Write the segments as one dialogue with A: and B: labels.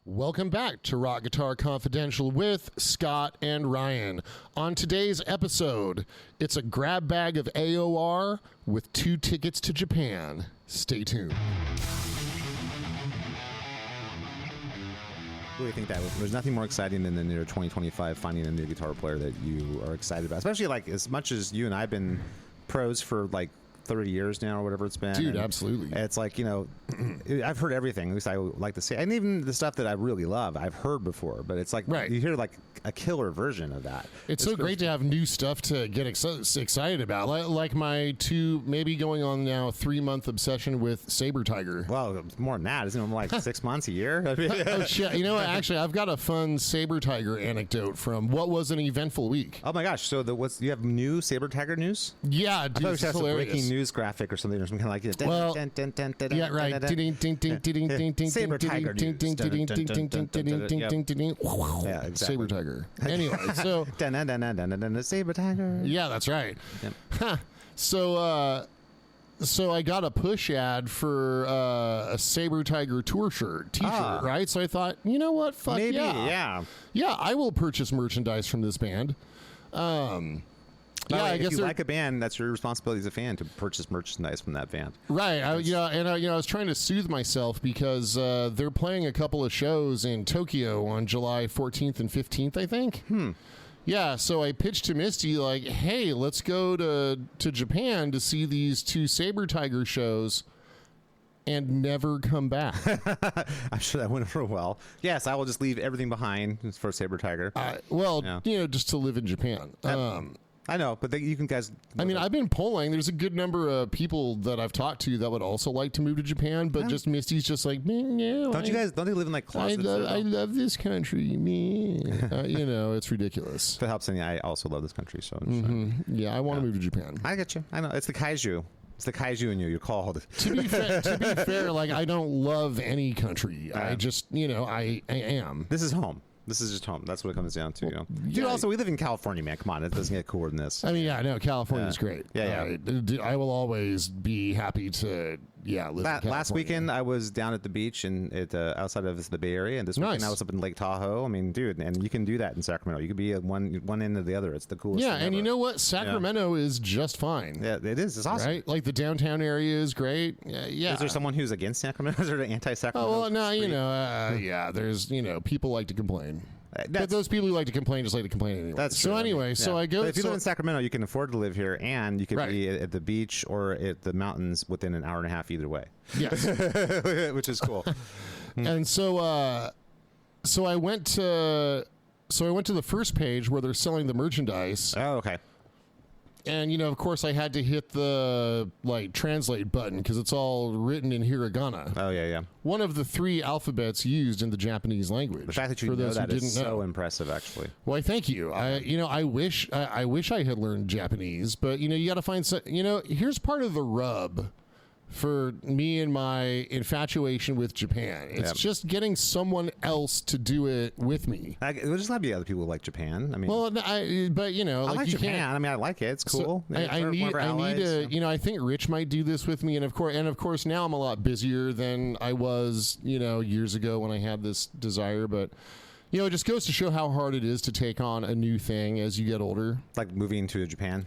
A: Welcome back to Rock Guitar Confidential with Scott and Ryan. On today's episode, it's a grab bag of AOR with 2 tickets to Japan. Stay tuned.
B: I really think that there's nothing more exciting than in the year 2025 finding a new guitar player that you are excited about. Especially like as much as you and I have been pros for like 30 years now or whatever it's been.
A: Dude, absolutely.
B: It's like, you know, I've heard everything, at least I like to say. And even the stuff that I really love, I've heard before. But it's like, you hear like a killer version of that.
A: It's so great to have new stuff to get excited about. Like my 2, maybe going on now, 3-month obsession with Saber Tiger.
B: Well, more than that. Isn't it like 6 months, a year?
A: Oh, shit. You know what? Actually, I've got a fun Saber Tiger anecdote from what was an eventful week.
B: Oh, my gosh. So you have new Saber Tiger news?
A: Yeah, dude,
B: it's hilarious. Breaking news graphic or something, or something like that.
A: Well, yeah, right. Saber Tiger news.
B: Yeah, exactly.
A: Saber Tiger. Anyway, so
B: Saber Tiger.
A: Yeah, that's right. Huh. So I got a push ad for a Saber Tiger tour shirt, t-shirt, right? So I thought, you know what? Fuck
B: maybe,
A: yeah, I will purchase merchandise from this band.
B: I guess if you like a band, that's your responsibility as a fan to purchase merchandise from that band.
A: Right. I was trying to soothe myself because they're playing a couple of shows in Tokyo on July 14th and 15th, I think. Yeah, so I pitched to Misty like, hey, let's go to Japan to see these 2 Saber Tiger shows and never come back.
B: I'm sure that went real well. Yes, I will just leave everything behind for Saber Tiger.
A: Just to live in Japan.
B: I know, but you can guys...
A: I mean, I've been polling. There's a good number of people that I've talked to that would also like to move to Japan, but just Misty's just like, no.
B: Don't they live in like closets?
A: I love this country, it's ridiculous.
B: If it helps any, I also love this country, so...
A: Yeah, I want to move to Japan.
B: I get you. I know. It's the kaiju. It's the kaiju in you. You're called.
A: To be fair, like, I don't love any country. I just, I am.
B: This is home. This is just home. That's what it comes down to. Dude, also, we live in California, man. Come on. It doesn't get cooler than this.
A: I mean, California's great.
B: Yeah.
A: I will always be happy to, live in California.
B: Last weekend, I was down at the beach and outside of the Bay Area, and this weekend I was up in Lake Tahoe. I mean, dude, and you can do that in Sacramento. You could be at one end or the other. It's the coolest thing
A: and
B: ever.
A: you know what? Sacramento is just fine.
B: Yeah, it is. It's awesome.
A: Right? Like, the downtown area is great. Yeah.
B: Is there someone who's against Sacramento? Is there an anti-Sacramento?
A: Oh, well, no, there's, people like to complain. But those people who like to complain just like to complain anyway.
B: That's true.
A: So anyway, so I go...
B: But if you live in Sacramento, you can afford to live here, and you can be at the beach or at the mountains within an hour and a half either way.
A: Yes.
B: Which is cool.
A: And so I went to the first page where they're selling the merchandise.
B: Oh, okay.
A: And, of course, I had to hit the, translate button because it's all written in hiragana.
B: Oh, yeah.
A: One of the 3 alphabets used in the Japanese language.
B: The fact that you know that is so impressive, actually.
A: Why, thank you. I wish I had learned Japanese, but, you got to find some... here's part of the rub for me and my infatuation with Japan. It's just getting someone else to do it with me.
B: There's just got to be other people who like Japan. I mean,
A: I
B: like Japan. I mean, I like it. It's cool.
A: So I need to. I think Rich might do this with me, and of course, now I'm a lot busier than I was, years ago when I had this desire. But it just goes to show how hard it is to take on a new thing as you get older.
B: Like moving to Japan.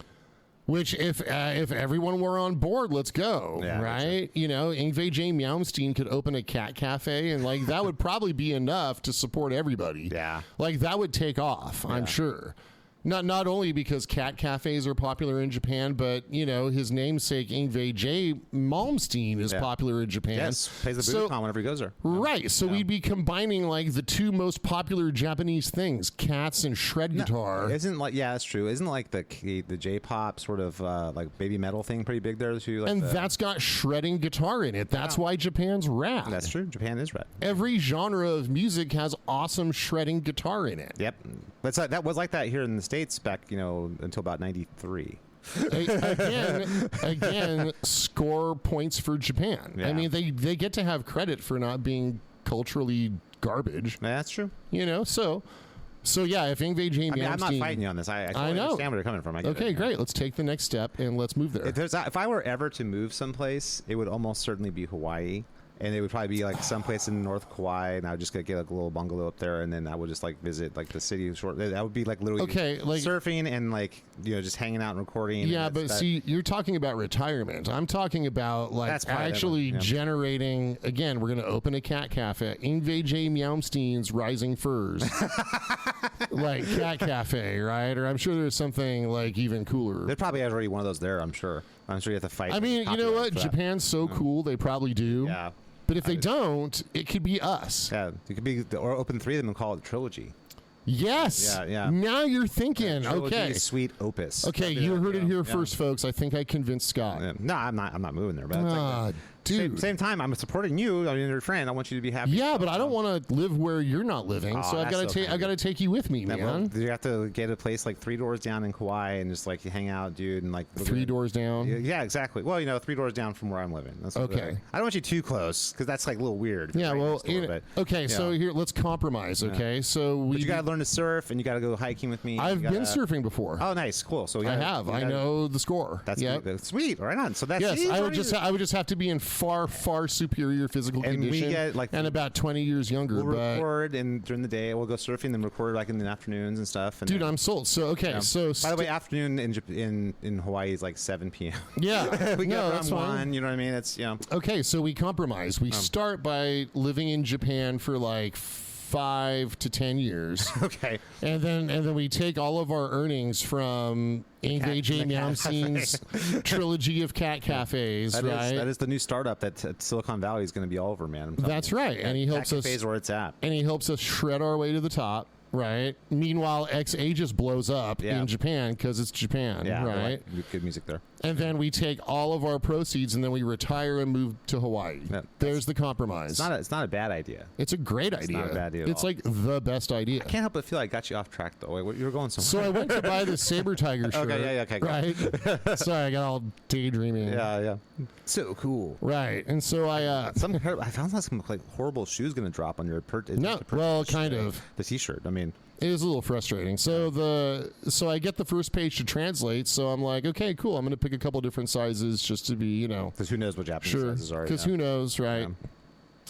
A: Which, if everyone were on board, let's go, right? Yngwie J. Malmsteen could open a cat cafe, and that would probably be enough to support everybody.
B: Yeah,
A: that would take off, I'm sure. Not only because cat cafes are popular in Japan, but his namesake Yngwie J. Malmsteen is popular in Japan.
B: Yes, pays the Budokan whenever he goes there.
A: Right, so we'd be combining the 2 most popular Japanese things, cats and shred guitar.
B: That's true. Isn't the J-pop sort of baby metal thing pretty big there too?
A: That's got shredding guitar in it. That's why Japan's rad.
B: That's true. Japan is rad.
A: Every genre of music has awesome shredding guitar in it.
B: Yep, that was like that here in the States back, until about 93.
A: Again, score points for Japan. Yeah. I mean, they get to have credit for not being culturally garbage.
B: That's true.
A: So yeah, if Yngwie J. Malmsteen...
B: I'm not fighting you on this. I totally understand where you're coming from.
A: Okay, great. Let's take the next step and let's move there.
B: If I were ever to move someplace, it would almost certainly be Hawaii. and it would probably be like someplace in North Kauai, and I would just get like a little bungalow up there, and then I would just like visit like the city short. That would be like literally
A: like
B: surfing and like just hanging out and recording.
A: Yeah, but see, you're talking about retirement. I'm talking about like actually generating. Again, we're going to open a cat cafe. Ingve J. Meowmstein's Rising Furs, like cat cafe, right? Or I'm sure there's something like even cooler.
B: There probably has already one of those there. I'm sure you have to fight.
A: I mean, you know what? Japan's so cool. They probably do.
B: Yeah.
A: But if they don't, it could be us.
B: Yeah, it could be, or open 3 of them and call it a trilogy.
A: Yes.
B: Yeah.
A: Now you're thinking.
B: Trilogy,
A: okay.
B: Suite Opus.
A: Okay, you heard it here first, folks. I think I convinced Scott.
B: Yeah. No, I'm not moving there. But
A: dude.
B: Same time, I'm supporting you. I'm your friend. I want you to be happy.
A: Yeah, but I don't want to live where you're not living. So I've got to take you with me, man.
B: Well, you have to get a place like 3 doors down in Kauai and just like hang out, dude, and like
A: 3 doors down.
B: Yeah, exactly. Well, 3 doors down from where I'm living. That's
A: okay.
B: I don't want you too close because that's like a little weird.
A: Yeah. Well. Okay. So here, let's compromise. Okay.
B: Yeah.
A: So
B: you got to learn to surf and you got to go hiking with me.
A: I've been surfing before.
B: Oh, nice, cool. So
A: I have. I know the score.
B: That's sweet. Right on. So that's
A: I would just have to be in far superior physical condition,
B: we get, like,
A: and about 20 years younger.
B: We'll record, and during the day we'll go surfing, then record like in the afternoons and stuff. And
A: dude, I'm sold. So okay, so
B: by the way, afternoon in Hawaii is like 7 p.m.
A: Yeah,
B: we get
A: that's
B: around 1.
A: fine.
B: You know what I mean? It's
A: Okay, so we compromise. We start by living in Japan for like 5 to 10 years.
B: Okay.
A: And then we take all of our earnings from Ingve J. Meowmstein's trilogy of cat cafes, right?
B: That is the new startup that Silicon Valley is going to be all over, man.
A: That's right. And he helps us.
B: Cafes where it's at.
A: And he helps us shred our way to the top. Right. Meanwhile, XA just blows up in Japan because it's Japan.
B: Yeah.
A: Right.
B: Good music there.
A: And then we take all of our proceeds and then we retire and move to Hawaii. Yeah, there's the compromise.
B: It's not a bad idea.
A: It's a great idea.
B: It's not a bad idea.
A: It's like the best idea.
B: I can't help but feel like I got you off track though. Wait, you were going somewhere.
A: So I went to buy the Saber Tiger shirt.
B: Okay. Okay.
A: Right. Sorry, I got all daydreaming.
B: Yeah. So cool.
A: Right. And so I
B: found some like horrible shoes going to drop on your
A: kind of
B: the T-shirt. I mean.
A: It is a little frustrating. So I get the first page to translate. So I'm like, okay, cool. I'm going to pick a couple different sizes just to be,
B: because who knows what Japanese sizes are?
A: Because who knows, right?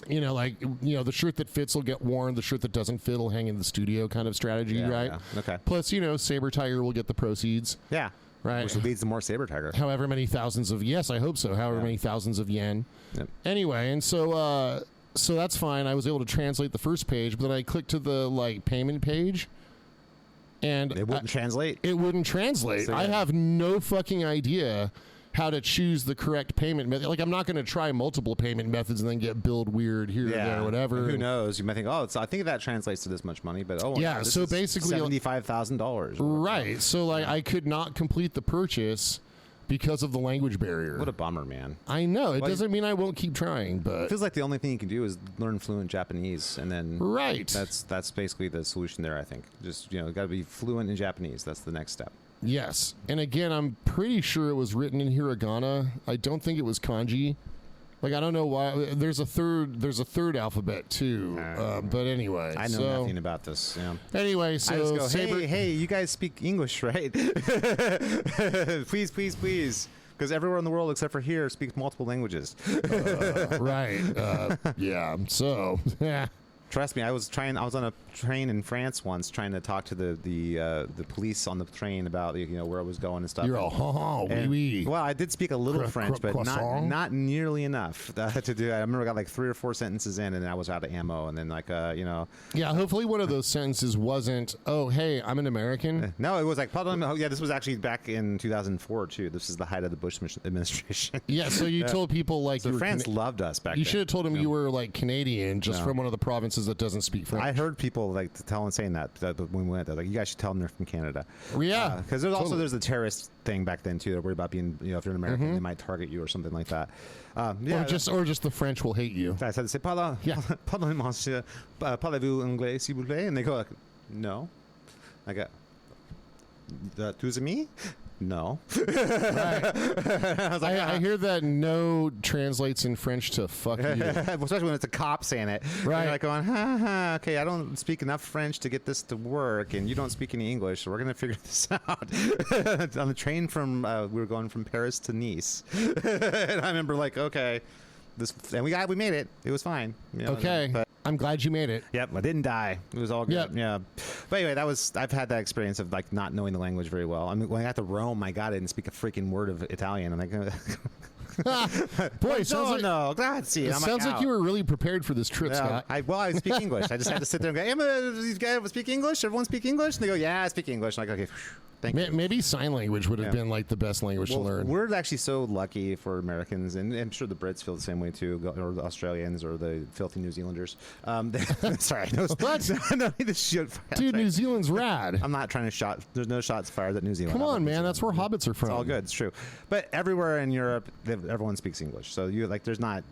A: Yeah. The shirt that fits will get worn. The shirt that doesn't fit will hang in the studio, kind of strategy, right?
B: Yeah. Okay.
A: Plus, Saber Tiger will get the proceeds.
B: Yeah.
A: Right.
B: Which leads to more Saber Tiger.
A: However many thousands of I hope so. However many thousands of yen. Yep. Anyway, and so that's fine. I was able to translate the first page, but then I clicked to the payment page, and
B: it wouldn't translate.
A: It wouldn't translate. So, I have no fucking idea how to choose the correct payment method. Like, I'm not going to try multiple payment methods and then get billed weird here or there, whatever.
B: And who knows? You might think, I think that translates to this much money, but
A: so basically
B: $75,000.
A: Right. So I could not complete the purchase because of the language barrier.
B: What a bummer, man.
A: I know. It doesn't mean I won't keep trying, but
B: it feels like the only thing you can do is learn fluent Japanese, and then that's basically the solution there, I think. Just, got to be fluent in Japanese. That's the next step.
A: Yes. And again, I'm pretty sure it was written in hiragana. I don't think it was kanji. Like, I don't know why. There's a third alphabet too. But anyway,
B: I know nothing about this. Yeah.
A: Anyway, so
B: I just go, hey, you guys speak English, right? Please. Because everywhere in the world except for here speaks multiple languages.
A: Right. Yeah. So, yeah.
B: Trust me, I was on a train in France once trying to talk to the police on the train about where I was going and stuff.
A: You're all oui.
B: Well, I did speak a little French, but not nearly enough to do. I remember I got like 3 or 4 sentences in, and then I was out of ammo, and then
A: Yeah, hopefully one of those sentences wasn't, "Oh, hey, I'm an American."
B: No, it was like, this was actually back in 2004 too. This is the height of the Bush administration.
A: Yeah, so you told people
B: so France loved us back then.
A: You should have told them you were like Canadian, just from one of the provinces that doesn't speak French.
B: I heard people saying that when we went there, like, you guys should tell them they're from Canada.
A: Yeah,
B: because there's the terrorist thing back then too. They're worried about being, if you're an American, they might target you or something like that.
A: Or just the French will hate you.
B: I said, "Pardon, monsieur, parlez-vous anglais, s'il vous plaît?" And they go like, "No." I go, "Tous amis?" No.
A: Right. I was like, I hear that no translates in French to fuck you.
B: Especially when it's a cop saying it.
A: Right.
B: You're like going, okay, I don't speak enough French to get this to work, and you don't speak any English, so we're going to figure this out. On the train we were going from Paris to Nice. And I remember like, okay, and we made it. It was fine. You know,
A: Okay.
B: but,
A: I'm glad you made it.
B: yep, I didn't die. It was all good.
A: Yep.
B: Yeah. But anyway, I've had that experience of like not knowing the language very well. I mean, when I got to Rome, my God, I didn't speak a freaking word of Italian. I'm like,
A: Boy, it sounds
B: no, grazie.
A: it
B: I'm
A: sounds like
B: out.
A: you were really prepared for this trip,
B: Yeah,
A: Scott.
B: I speak English. I just had to sit there and go, hey, these guys speak English? Everyone speak English? And they go, yeah, I speak English. I'm like, okay, thank you.
A: Maybe sign language would have
B: Yeah.
A: been like the best language to learn.
B: We're actually so lucky for Americans, and I'm sure the Brits feel the same way too, or the Australians, or the filthy New Zealanders. Sorry, no,
A: What?
B: no, this shit.
A: Dude, New Zealand's rad.
B: I'm not trying to shot. There's no shots fired at New Zealand.
A: Come
B: I love
A: on,
B: New
A: man. That's where
B: Zealand.
A: hobbits are from.
B: It's all good. It's true. But everywhere in Europe, everyone speaks English. So you like, there's not.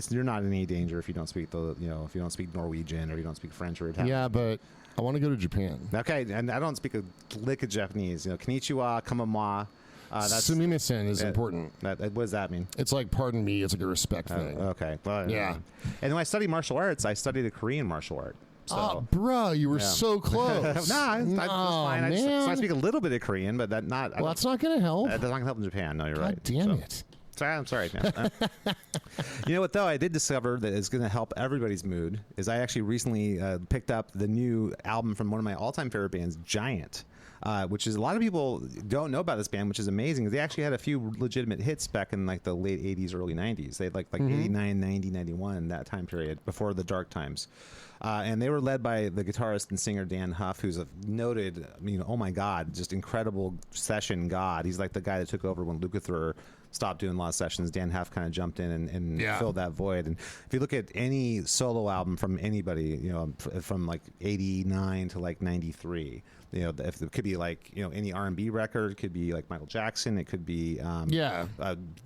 B: You're not in any danger if you don't speak if you don't speak Norwegian or you don't speak French or Italian.
A: Yeah, but I want to go to Japan.
B: Okay, and I don't speak a lick of Japanese. Konnichiwa, konbanwa. That's
A: Sumimasen is important.
B: what does that mean?
A: It's like, pardon me. It's like a respect thing.
B: Okay. Well,
A: Yeah.
B: And when I studied martial arts, I studied a Korean martial art. So.
A: Oh, bruh, you were
B: Yeah.
A: so close.
B: That's fine.
A: Man.
B: I speak a little bit of Korean, but that not.
A: Well, that's not going to help.
B: That doesn't help in Japan. No, you're
A: God
B: right.
A: damn
B: So-
A: it.
B: Sorry, I'm sorry. Man. You know what, though? I did discover that is going to help everybody's mood is I actually recently picked up the new album from one of my all-time favorite bands, Giant, which is a lot of people don't know about this band, which is amazing. They actually had a few legitimate hits back in like the late 80s, early 90s. They had like 89, 90, 91, that time period before the dark times. And they were led by the guitarist and singer Dan Huff, who's a noted, oh my God, just incredible session god. He's like the guy that took over when Lukather stopped doing a lot of sessions. Dan Huff kind of jumped in and
A: Yeah.
B: filled that void. And if you look at any solo album from anybody, from like 89 to like 93, if it could be like, any R&B record, it could be like Michael Jackson, it could be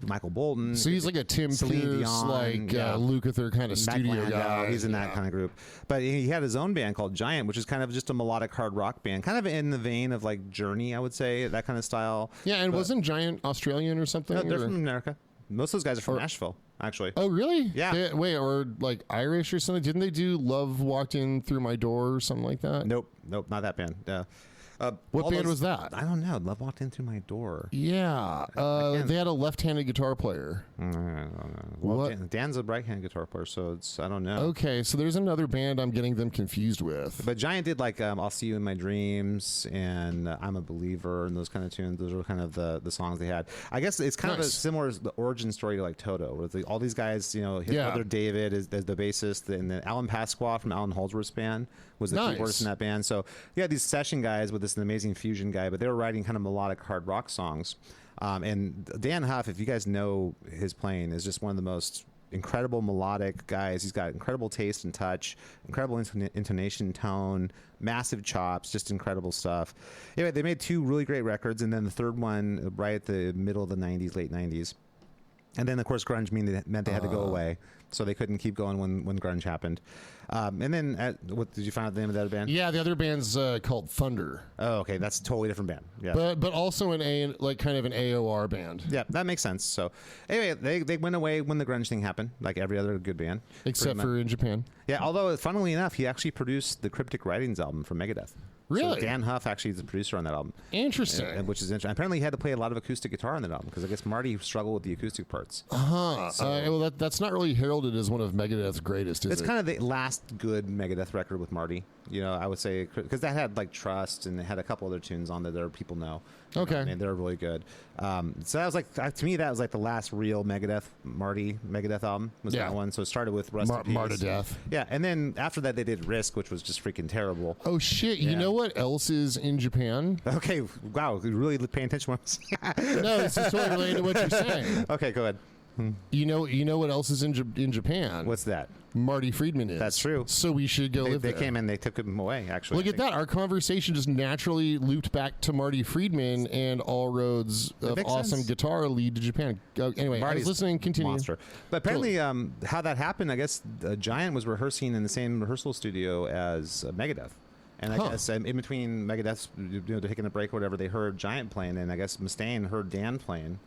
B: Michael Bolton.
A: So he's like a Tim
B: Celine
A: Pierce,
B: Dion,
A: like
B: yeah.
A: Lukather kind of
B: Matt
A: studio
B: Landau,
A: guy.
B: he's in that kind of group. But he had his own band called Giant, which is kind of just a melodic hard rock band, kind of in the vein of like Journey, I would say, that kind of style.
A: Yeah, and wasn't Giant Australian or something?
B: No, they're
A: or-
B: from America. Most of those guys are from Nashville, actually.
A: Oh, really?
B: Yeah.
A: Wait, or like Irish or something? Didn't they do Love Walked In Through My Door or something like that?
B: Nope, not that band.
A: What
B: all
A: band
B: those-
A: was that?
B: I don't know. Love Walked In Through My Door.
A: Yeah. They had a left-handed guitar player.
B: Well,
A: What?
B: Dan's a right-hand guitar player, so I don't know.
A: Okay, so there's another band I'm getting them confused with.
B: But Giant did like I'll See You in My Dreams and I'm a Believer and those kind of tunes. Those were kind of the songs they had. I guess it's kind of a
A: Nice.
B: similar the origin story to like Toto, where all these guys, his
A: Yeah.
B: brother David is the bassist, and then Alan Pasqua from Alan Holdsworth's band was the
A: Nice.
B: keyboardist in that band. So you had these session guys with this amazing fusion guy, but they were writing kind of melodic hard rock songs. And Dan Huff, if you guys know his playing, is just one of the most incredible melodic guys. He's got incredible taste and touch, incredible intonation, tone, massive chops, just incredible stuff. Anyway, they made two really great records, and then the third one right at the middle of the 90s, late 90s. And then, of course, grunge meant they had to go away, so they couldn't keep going when grunge happened. And then, what did you find out the name of that band?
A: Yeah, the other band's called Thunder,
B: Oh, okay, that's a totally different band. Yeah,
A: but also kind of an AOR band,
B: yeah, that makes sense. So, anyway, they went away when the grunge thing happened, like every other good band,
A: except
B: pretty
A: for in Japan.
B: Yeah, although funnily enough, he actually produced the Cryptic Writings album from Megadeth.
A: Really?
B: So Dan Huff actually is the producer on that album.
A: Interesting.
B: Which is interesting. Apparently, he had to play a lot of acoustic guitar on that album because I guess Marty struggled with the acoustic parts.
A: Well, that's not really heralded as one of Megadeth's greatest, is
B: It's
A: it?
B: kind of the last good Megadeth record with Marty. I would say because that had like Trust and it had a couple other tunes on there that people know.
A: Okay.
B: And they're really good. So that was like to me that was like the last real Megadeth album was
A: Yeah.
B: that one. So it started with Rust in Peace.
A: Marta Death.
B: Yeah, and then after that they did Risk, which was just freaking terrible.
A: Oh shit! You
B: Yeah.
A: know what else is in Japan?
B: Okay, wow, you're really paying attention to what I'm saying.
A: No, this is totally related to what you're saying.
B: Okay, go ahead.
A: You know what else is in Japan?
B: What's that?
A: Marty Friedman is.
B: That's true.
A: So we should go live
B: They
A: there.
B: came and they took him away. Actually,
A: Look at that. Our conversation just naturally looped back to Marty Friedman, and all roads of
B: makes
A: awesome
B: sense.
A: guitar lead to Japan. Anyway, I
B: Marty's
A: was listening. Continue.
B: monster. But apparently, how that happened, I guess Giant was rehearsing in the same rehearsal studio as Megadeth. And I guess in between Megadeth's taking a break or whatever, they heard Giant playing, and I guess Mustaine heard Dan playing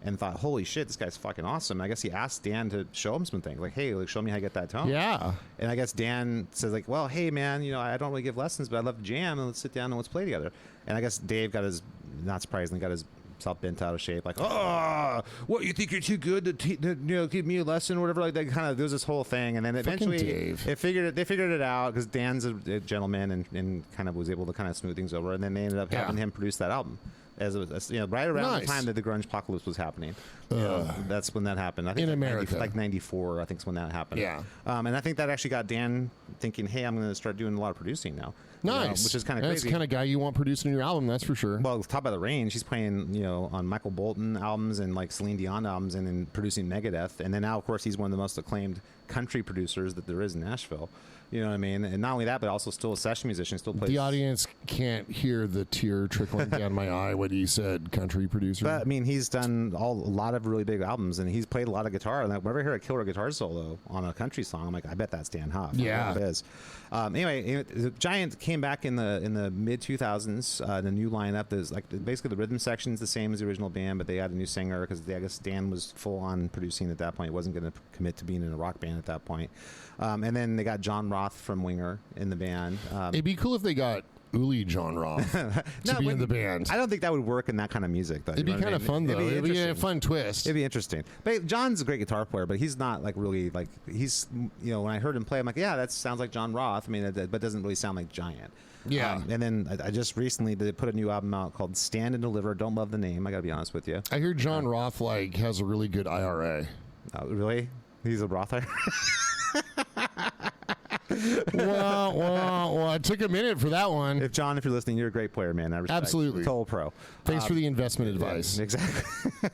B: and thought, holy shit, this guy's fucking awesome. And I guess he asked Dan to show him some things, like, hey, like, show me how to get that tone.
A: Yeah.
B: And I guess Dan says, like, well, hey, man, I don't really give lessons, but I love to jam, and let's sit down and let's play together. And I guess Dave got his, not surprisingly, got his It's all bent out of shape. Like, oh, what, you think you're too good to give me a lesson or whatever? Like that kind of, there was this whole thing. And then eventually they figured it out because Dan's a gentleman and kind of was able to kind of smooth things over. And then they ended up having him produce that album. As right around the time that the grunge apocalypse was happening, that's when that happened. I think
A: in America,
B: like '94, I think is when that happened.
A: Yeah,
B: and I think that actually got Dan thinking, "Hey, I'm going to start doing a lot of producing now."
A: Nice,
B: which is kind of
A: crazy. That's the kind of guy you want producing your album, that's for sure.
B: Well, Top of the Range, he's playing on Michael Bolton albums and like Celine Dion albums, and then producing Megadeth, and then now of course he's one of the most acclaimed country producers that there is in Nashville. You know what I mean? And not only that, but also still a session musician. Still plays.
A: The audience can't hear the tear trickling down my eye when you said country producer.
B: But I mean, he's done a lot of really big albums, and he's played a lot of guitar. And whenever I hear a killer guitar solo on a country song, I'm like, I bet that's Dan Huff.
A: Yeah,
B: it is. Anyway, the Giant came back in the mid 2000s. The new lineup is like basically the rhythm section's the same as the original band, but they had a new singer because I guess Dan was full on producing at that point. He wasn't going to commit to being in a rock band at that point. And then they got John Roth from Winger in the band.
A: It'd be cool if they got Uli John Roth to be in the band.
B: I don't think that would work in that kind of music, though.
A: It'd be kind of fun, though. It'd be a fun twist.
B: It'd be interesting. But John's a great guitar player, but he's not like really like he's when I heard him play, I'm like, yeah, that sounds like John Roth. I mean, but doesn't really sound like Giant.
A: Yeah.
B: And then I just recently they put a new album out called Stand and Deliver. Don't love the name. I got to be honest with you.
A: I hear John Roth has a really good IRA.
B: Really? He's a Roth IRA?
A: Well, it took a minute for that one.
B: If you're listening, you're a great player, man. I respect.
A: Absolutely.
B: Total pro.
A: Thanks for the investment advice.
B: Yeah, exactly.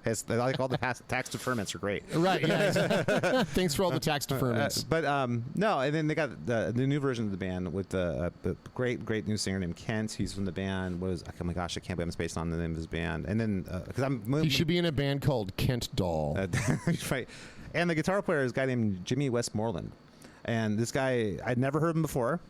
B: I like all the tax deferments are great.
A: Right, yeah. Exactly. Thanks for all the tax deferments.
B: But no, and then they got the new version of the band with the great new singer named Kent. He's from the band. Oh my gosh, I can't believe I'm spaced on the name of his band. And then, because
A: he should be in a band called Kent Doll.
B: Right. And the guitar player is a guy named Jimmy Westmoreland. And this guy, I'd never heard him before.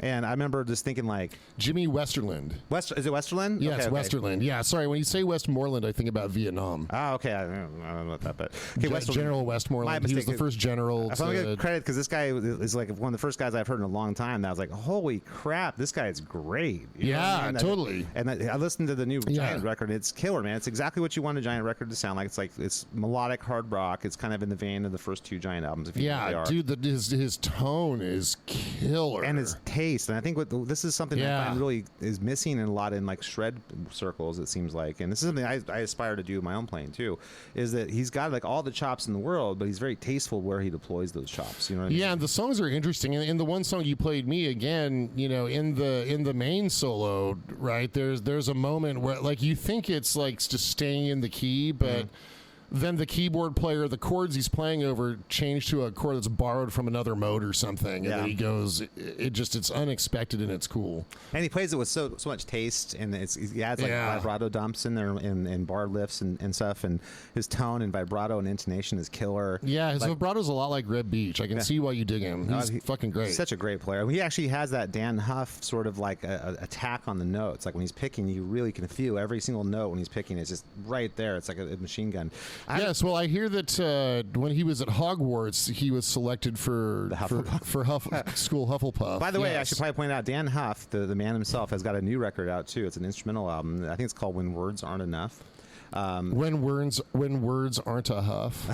B: And I remember just thinking like
A: Jimmy Westerland.
B: Is it Westerland?
A: Yeah, it's Westerland. Yeah, sorry. When you say Westmoreland, I think about Vietnam.
B: Oh, okay. I don't know about that, but okay,
A: General Westmoreland. He was the first general.
B: I'm gonna give credit because this guy is like one of the first guys I've heard in a long time. That I was like, holy crap, this guy is great. You know what I mean?
A: Totally.
B: And I listened to the new Giant record. It's killer, man. It's exactly what you want a Giant record to sound like. It's melodic hard rock. It's kind of in the vein of the first two Giant albums. If you know they are.
A: Dude, his tone is killer,
B: and his taste. And I think this is something that I find really is missing in a lot in like shred circles. It seems like, and this is something I aspire to do in my own playing too. Is that he's got like all the chops in the world, but he's very tasteful where he deploys those chops. You know what I mean?
A: Yeah, and the songs are interesting. And in the one song you played me again, in the main solo, right? There's a moment where like you think it's like just staying in the key, but. Then the keyboard player, the chords he's playing over change to a chord that's borrowed from another mode or something, and then he goes. It's unexpected and it's cool.
B: And he plays it with so much taste, and he adds like vibrato dumps in there and bar lifts and stuff, and his tone and vibrato and intonation is killer.
A: Yeah, his vibrato's a lot like Red Beach. I can see why you dig him. He's fucking great.
B: He's such a great player. He actually has that Dan Huff sort of like a attack on the notes. Like when he's picking, you really can feel every single note when he's picking. It's just right there. It's like a machine gun.
A: Yes, well, I hear that when he was at Hogwarts, he was selected for School Hufflepuff.
B: By the way, I should probably point out Dan Huff, the man himself, has got a new record out too. It's an instrumental album. I think it's called "When Words Aren't Enough."
A: When words aren't a huff.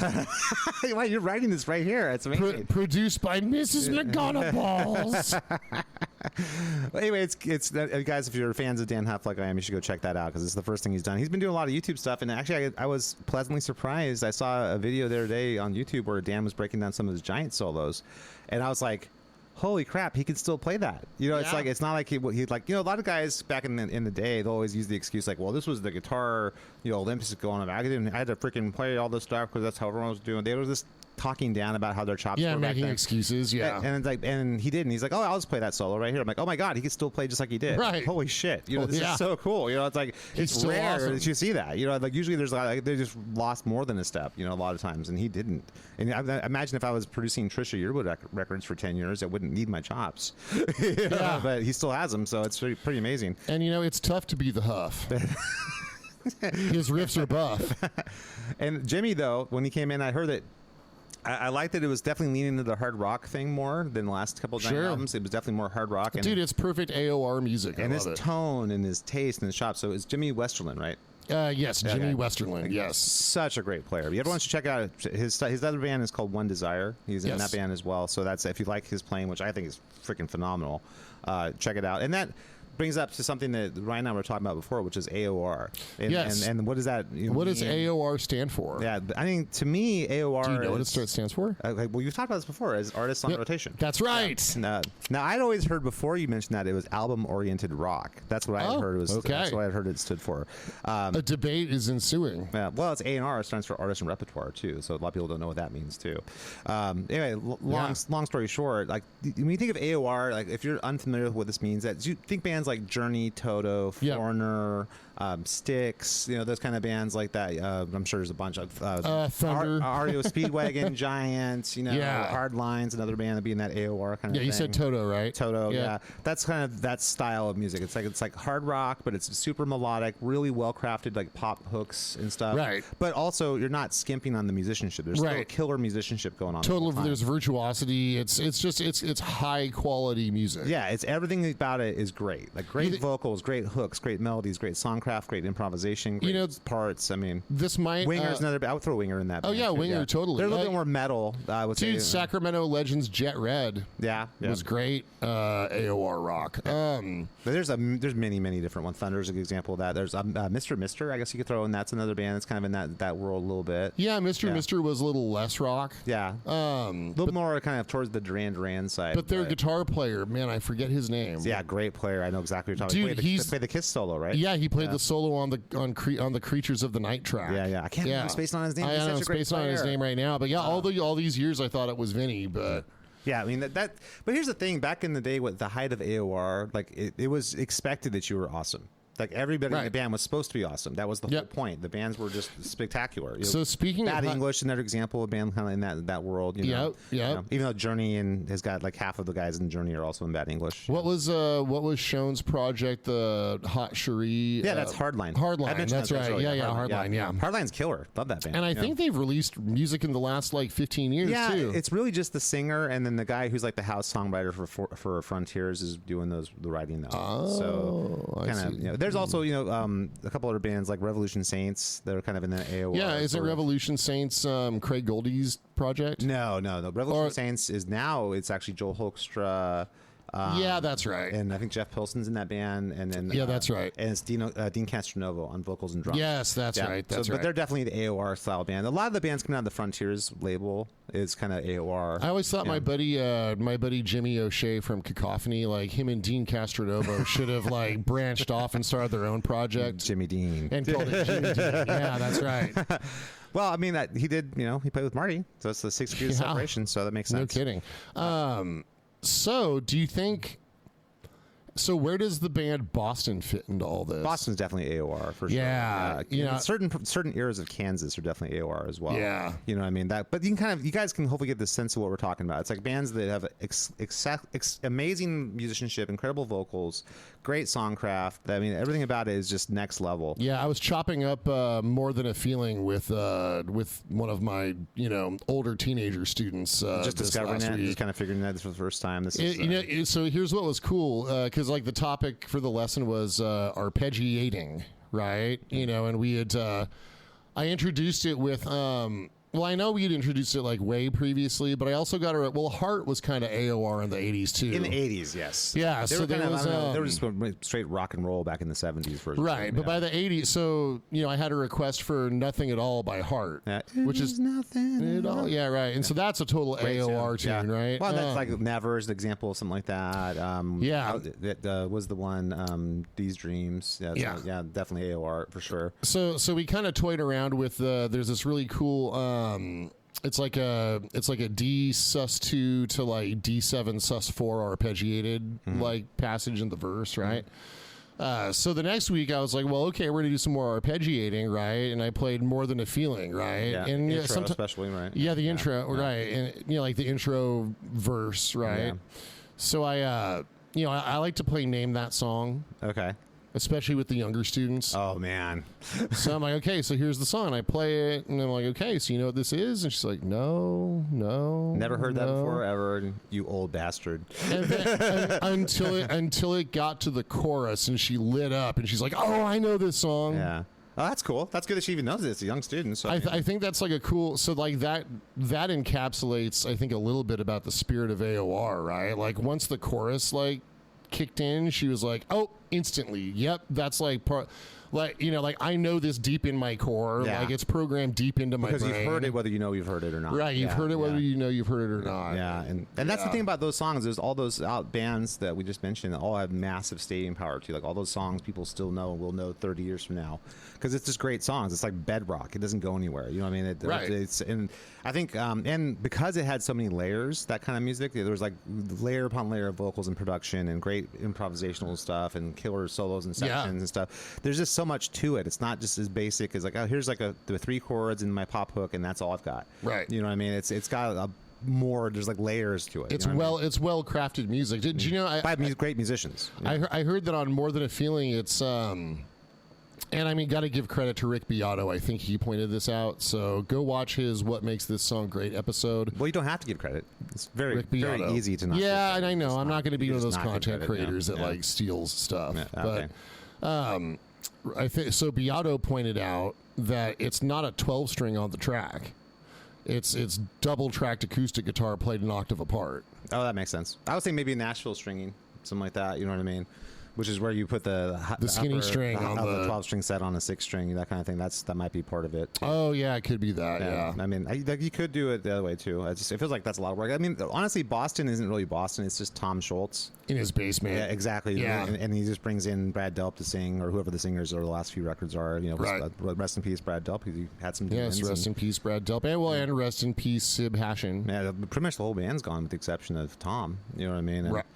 B: Wow, you're writing this right here. It's amazing.
A: Produced by Mrs. McGonagall.
B: Anyway, it's guys. If you're fans of Dan Huff like I am, you should go check that out because it's the first thing he's done. He's been doing a lot of YouTube stuff, and actually, I was pleasantly surprised. I saw a video the other day on YouTube where Dan was breaking down some of his Giant solos, and I was like, holy crap, he can still play that. It's like, it's not like he'd like, a lot of guys back in the day, they'll always use the excuse like, well, this was the guitar, Olympics going on. I had to freaking play all this stuff because that's how everyone was doing. They were just talking down about how their chops were
A: making excuses.
B: And it's like, and he didn't. He's like, oh, I'll just play that solo right here. I'm like, oh my god, he can still play just like he did.
A: Right.
B: Holy shit. This is so cool. It's like, it's rare that you see that. Like usually there's like, they just lost more than a step, a lot of times, and he didn't. And I imagine if I was producing Trisha Yearwood records for 10 years, I wouldn't need my chops. But he still has them, so it's pretty amazing.
A: And it's tough to be the Huff. His riffs are buff.
B: And Jimmy, though, when he came in, I heard that I liked that it was definitely leaning into the hard rock thing more than the last couple of Giant albums. It was definitely more hard rock.
A: Dude, it's perfect AOR music.
B: And his tone and his taste and his chops. So it's Jimmy Westerland, right?
A: Yes, Jimmy Westerland. Yes,
B: such a great player. Everyone should check out his other band is called One Desire. He's in that band as well. So that's if you like his playing, which I think is freaking phenomenal. Check it out. And that brings up to something that Ryan and I were talking about before, which is AOR. And what does that?
A: What does AOR stand for?
B: Yeah, I mean, to me, AOR.
A: Do you know what it stands for?
B: Well, you've talked about this before as artists on rotation.
A: That's right.
B: Yeah. Now, I'd always heard before you mentioned that it was album-oriented rock. That's what I heard. That's what I heard it stood for.
A: A debate is ensuing.
B: Well, it's AOR. It stands for artist and repertoire too. So a lot of people don't know what that means too. Anyway, long story short, like when you think of AOR, like if you're unfamiliar with what this means, that you think bands like Journey, Toto, Foreigner, Styx, those kind of bands like that. I'm sure there's a bunch of
A: Thunder,
B: REO Speedwagon, Giants, Hard Lines, another band that be in that AOR kind of thing.
A: Yeah, you said Toto, right?
B: Toto, yeah. That's kind of that style of music. It's like hard rock, but it's super melodic, really well crafted, like pop hooks and stuff.
A: Right.
B: But also, you're not skimping on the musicianship. There's still killer musicianship going on.
A: There's virtuosity. It's high quality music.
B: Yeah, it's everything about it is great. Like great vocals, great hooks, great melodies, great songcraft, great improvisation, great parts. I mean,
A: this might
B: Winger's another. I would throw Winger in that.
A: Oh yeah, Winger totally.
B: They're a little bit more metal.
A: Dude, Sacramento Legends Jet Red. Was great. AOR rock.
B: But there's many different ones. Thunder's a good example of that. There's Mr. Mister. I guess you could throw in. That's another band that's kind of in that world a little bit.
A: Yeah, Mr. Mister was a little less rock.
B: Yeah. A little more kind of towards the Duran side.
A: But their guitar player, man, I forget his name.
B: Yeah, great player. I know exactly what you're talking about. Dude, he played the Kiss solo, right?
A: Yeah, he played the solo on the Creatures of the Night track.
B: Yeah. I can't remember spacing on his name.
A: I'm spacing on his name right now. But yeah, all these years I thought it was Vinny, but.
B: Yeah, I mean that. But here's the thing: back in the day, with the height of AOR, like it was expected that you were awesome. Like everybody in the band was supposed to be awesome. That was the whole point. The bands were just spectacular.
A: So speaking
B: Bad
A: of
B: English, another example of a band kind of in that world. Even though Journey has got like half of the guys in Journey are also in Bad English.
A: What was Schoen's project? The Hot Cherie.
B: Yeah, that's Hardline.
A: Hardline. That's right. Earlier. Yeah, Hardline. Yeah,
B: Hardline's killer. Love that band.
A: And I think they've released music in the last like 15 years too.
B: It's really just the singer and then the guy who's like the house songwriter for Frontiers is doing the writing though.
A: Oh,
B: so kind of. There's also a couple other bands like Revolution Saints that are kind of in the AOR.
A: Yeah, isn't Revolution Saints Craig Goldie's project?
B: No. Revolution Saints is now it's actually Joel Hoekstra.
A: Yeah, that's right.
B: And I think Jeff Pilson's in that band, and then
A: that's right.
B: And it's Dean Castronovo on vocals and drums.
A: Yes, that's right. That's right.
B: But they're definitely the AOR style band. A lot of the bands coming out of the Frontiers label is kind of AOR.
A: I always thought my buddy Jimmy O'Shea from Cacophony, like him and Dean Castronovo, should have like branched off and started their own project.
B: Jimmy Dean.
A: And called it Jimmy Dean. Yeah, that's right.
B: Well, I mean he did. He played with Marty, so it's the 6 degrees of separation. So that makes sense.
A: No kidding. So, do you think? So, where does the band Boston fit into all this?
B: Boston's definitely AOR for sure.
A: Yeah,
B: certain eras of Kansas are definitely AOR as well.
A: Yeah,
B: you know what I mean. But you guys can hopefully get the sense of what we're talking about. It's like bands that have amazing musicianship, incredible vocals, great songcraft. I mean, everything about it is just next level.
A: Yeah, I was chopping up More Than a Feeling with one of my older teenager students.
B: Just discovering that, just kind of figuring that this was the first time.
A: So here's what was cool because like the topic for the lesson was arpeggiating, right? And we had I introduced it with well, I know we had introduced it like way previously, but I also got her. Well, Heart was kind of AOR in the 80s too.
B: In the 80s, yes.
A: Yeah,
B: they were just straight rock and roll back in the 70s.
A: Right, but by the 80s, so I had a request for Nothing at All by Heart, which is
B: nothing
A: at all. Yeah, right. And so that's a total AOR tune, right?
B: Well, that's like Never is an example of something like that. That was the one. These Dreams. Yeah, definitely AOR for sure.
A: So we kind of toyed around with there's this really cool. It's like a D sus2 to like D7 sus4 arpeggiated like passage in the verse, right? So the next week I was like, well, okay, we're gonna do some more arpeggiating, right? And I played More Than a Feeling, right?
B: Yeah, and intro especially, right?
A: Yeah, the intro, right? And like the intro verse, right? Yeah. So I like to play Name That Song.
B: Okay.
A: Especially with the younger students.
B: Oh, man.
A: So I'm like, okay, so here's the song. I play it, and I'm like, okay, so you know what this is? And she's like, no.
B: Never heard that before, ever, you old bastard.
A: And then, until it got to the chorus, and she lit up, and she's like, oh, I know this song.
B: Yeah. Oh, that's cool. That's good that she even knows it. It's a young student. So
A: I think that's like a cool. So like that encapsulates, I think, a little bit about the spirit of AOR, right? Like once the chorus like kicked in, she was like, oh, instantly, yep, that's like part. Like, you know, like I know this deep in my core.
B: Yeah.
A: Like it's programmed deep into my brain.
B: Because you've heard it whether you know you've heard it or not.
A: Right, you've heard it whether you know you've heard it or not.
B: Yeah, and that's the thing about those songs. There's all those bands that we just mentioned that all have massive staying power too. Like all those songs people still know and will know 30 years from now because it's just great songs. It's like bedrock. It doesn't go anywhere. You know what I mean?
A: Right.
B: It's and I think and because it had so many layers, that kind of music, there was like layer upon layer of vocals and production and great improvisational stuff and killer solos and sections and stuff. There's just so much to it. It's not just as basic as like, oh, here's like the 3 chords and my pop hook and that's all I've got.
A: Right.
B: You know what I mean? It's got a more. There's like layers to it.
A: It's it's well crafted music. Did you know?
B: By great musicians. Yeah.
A: I heard that on More Than a Feeling. It's and I mean, got to give credit to Rick Beato. I think he pointed this out. So go watch his "What Makes This Song Great" episode.
B: Well, you don't have to give credit. It's very easy to not.
A: Yeah,
B: give
A: and I know I'm not going to be one of those
B: not give
A: content
B: credit,
A: creators that like steals stuff.
B: Yeah,
A: but
B: okay.
A: I think so. Beato pointed out that it's not a 12 string on the track. It's double tracked acoustic guitar played an octave apart.
B: Oh, that makes sense. I would say maybe Nashville stringing, something like that. You know what I mean? Which is where you put the
A: skinny
B: upper,
A: string on the
B: 12-string set on a 6-string, that kind of thing. That might be part of it.
A: Oh yeah, it could be that. Yeah.
B: I mean, you could do it the other way too. It feels like that's a lot of work. I mean, honestly, Boston isn't really Boston. It's just Tom Schultz
A: in his basement.
B: Yeah, exactly.
A: Yeah.
B: And he just brings in Brad Delp to sing, or whoever the singers or the last few records are. You know,
A: right.
B: Rest in peace, Brad Delp, because he had some
A: demons. Yes, rest in peace, Brad Delp, and rest in peace, Sib Hashin.
B: Yeah, pretty much the whole band's gone with the exception of Tom. You know what I mean? And,
A: right.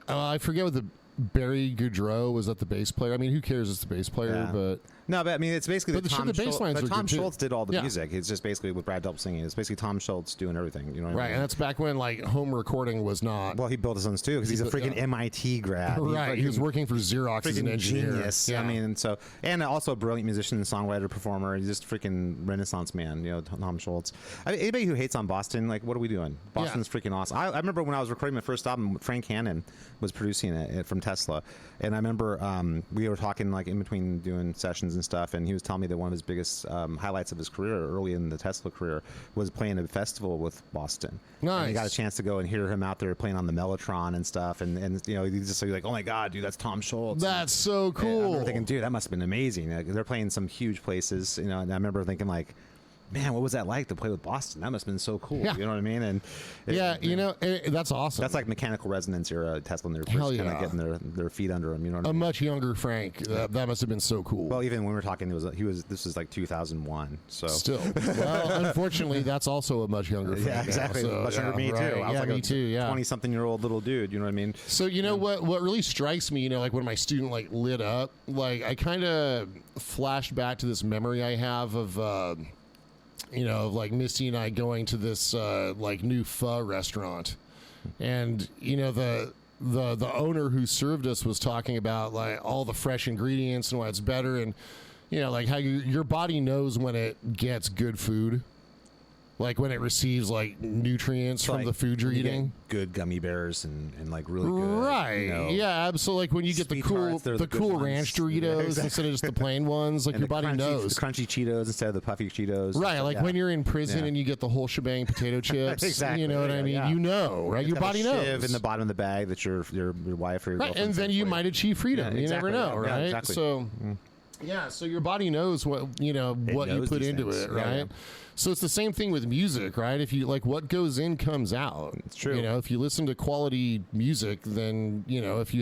A: I forget what the Barry Goudreau was that the bass player. I mean, who cares? It's the bass player, but
B: no, but I mean, it's basically
A: but
B: Tom Schultz did all the music. It's just basically with Brad Delp singing. It's basically Tom Schultz doing everything. You know, what I mean?
A: And that's back when like home recording was not.
B: Well, he built his own studio because he's a freaking MIT grad.
A: Right, he was working for Xerox as an engineer.
B: Genius. Yeah. I mean, and also a brilliant musician, songwriter, performer. He's just a freaking Renaissance man. You know, Tom Schultz. I mean, anybody who hates on Boston, like, what are we doing? Boston's freaking awesome. I remember when I was recording my first album, Frank Hannon was producing it from Tesla, and I remember we were talking like in between doing sessions and stuff, and he was telling me that one of his biggest highlights of his career early in the Tesla career was playing a festival with Boston.
A: Nice.
B: And he got a chance to go and hear him out there playing on the Mellotron and stuff, and you know, he's just like, oh my god, dude, that's Tom Schultz.
A: That's so cool.
B: And I remember thinking, dude, that must have been amazing. Like, they're playing some huge places, you know, and I remember thinking like, man, what was that like to play with Boston? That must have been so cool. Yeah. You know what I mean? And
A: you know, that's awesome.
B: That's like Mechanical Resonance era Tesla, and they're first kind of getting their feet under them. You know what I mean?
A: Much younger Frank. That must have been so cool.
B: Well, even when we were talking, this was like 2001. So
A: still, well, unfortunately, that's also a much younger Frank.
B: Yeah, exactly.
A: So,
B: much younger me too. I was like
A: me too. Yeah,
B: 20-something-year-old little dude. You know what I mean?
A: So you know what really strikes me, you know, like when my student like lit up, like I kind of flashed back to this memory I have of. You know, like Misty and I going to this like new pho restaurant, and you know the owner who served us was talking about like all the fresh ingredients and why it's better, and you know like how your body knows when it gets good food. Like when it receives like nutrients from the food you're eating,
B: good gummy bears and like really good,
A: right?
B: You know,
A: yeah, absolutely. Like when you get the cool ranch Doritos instead of just the plain ones, like your body knows.
B: The crunchy Cheetos instead of the puffy Cheetos,
A: right? Like when you're in prison and you get the whole shebang potato chips,
B: exactly.
A: You know what I mean? Yeah. You know, right? Your body knows.
B: Shiv in the bottom of the bag that your wife or your
A: right, and then you might achieve freedom. You never know, right?
B: Yeah, exactly.
A: So. Yeah, so your body knows what you put into it, right? Yeah. So it's the same thing with music, right? If you like what goes in comes out.
B: It's true.
A: You know, if you listen to quality music, then you know if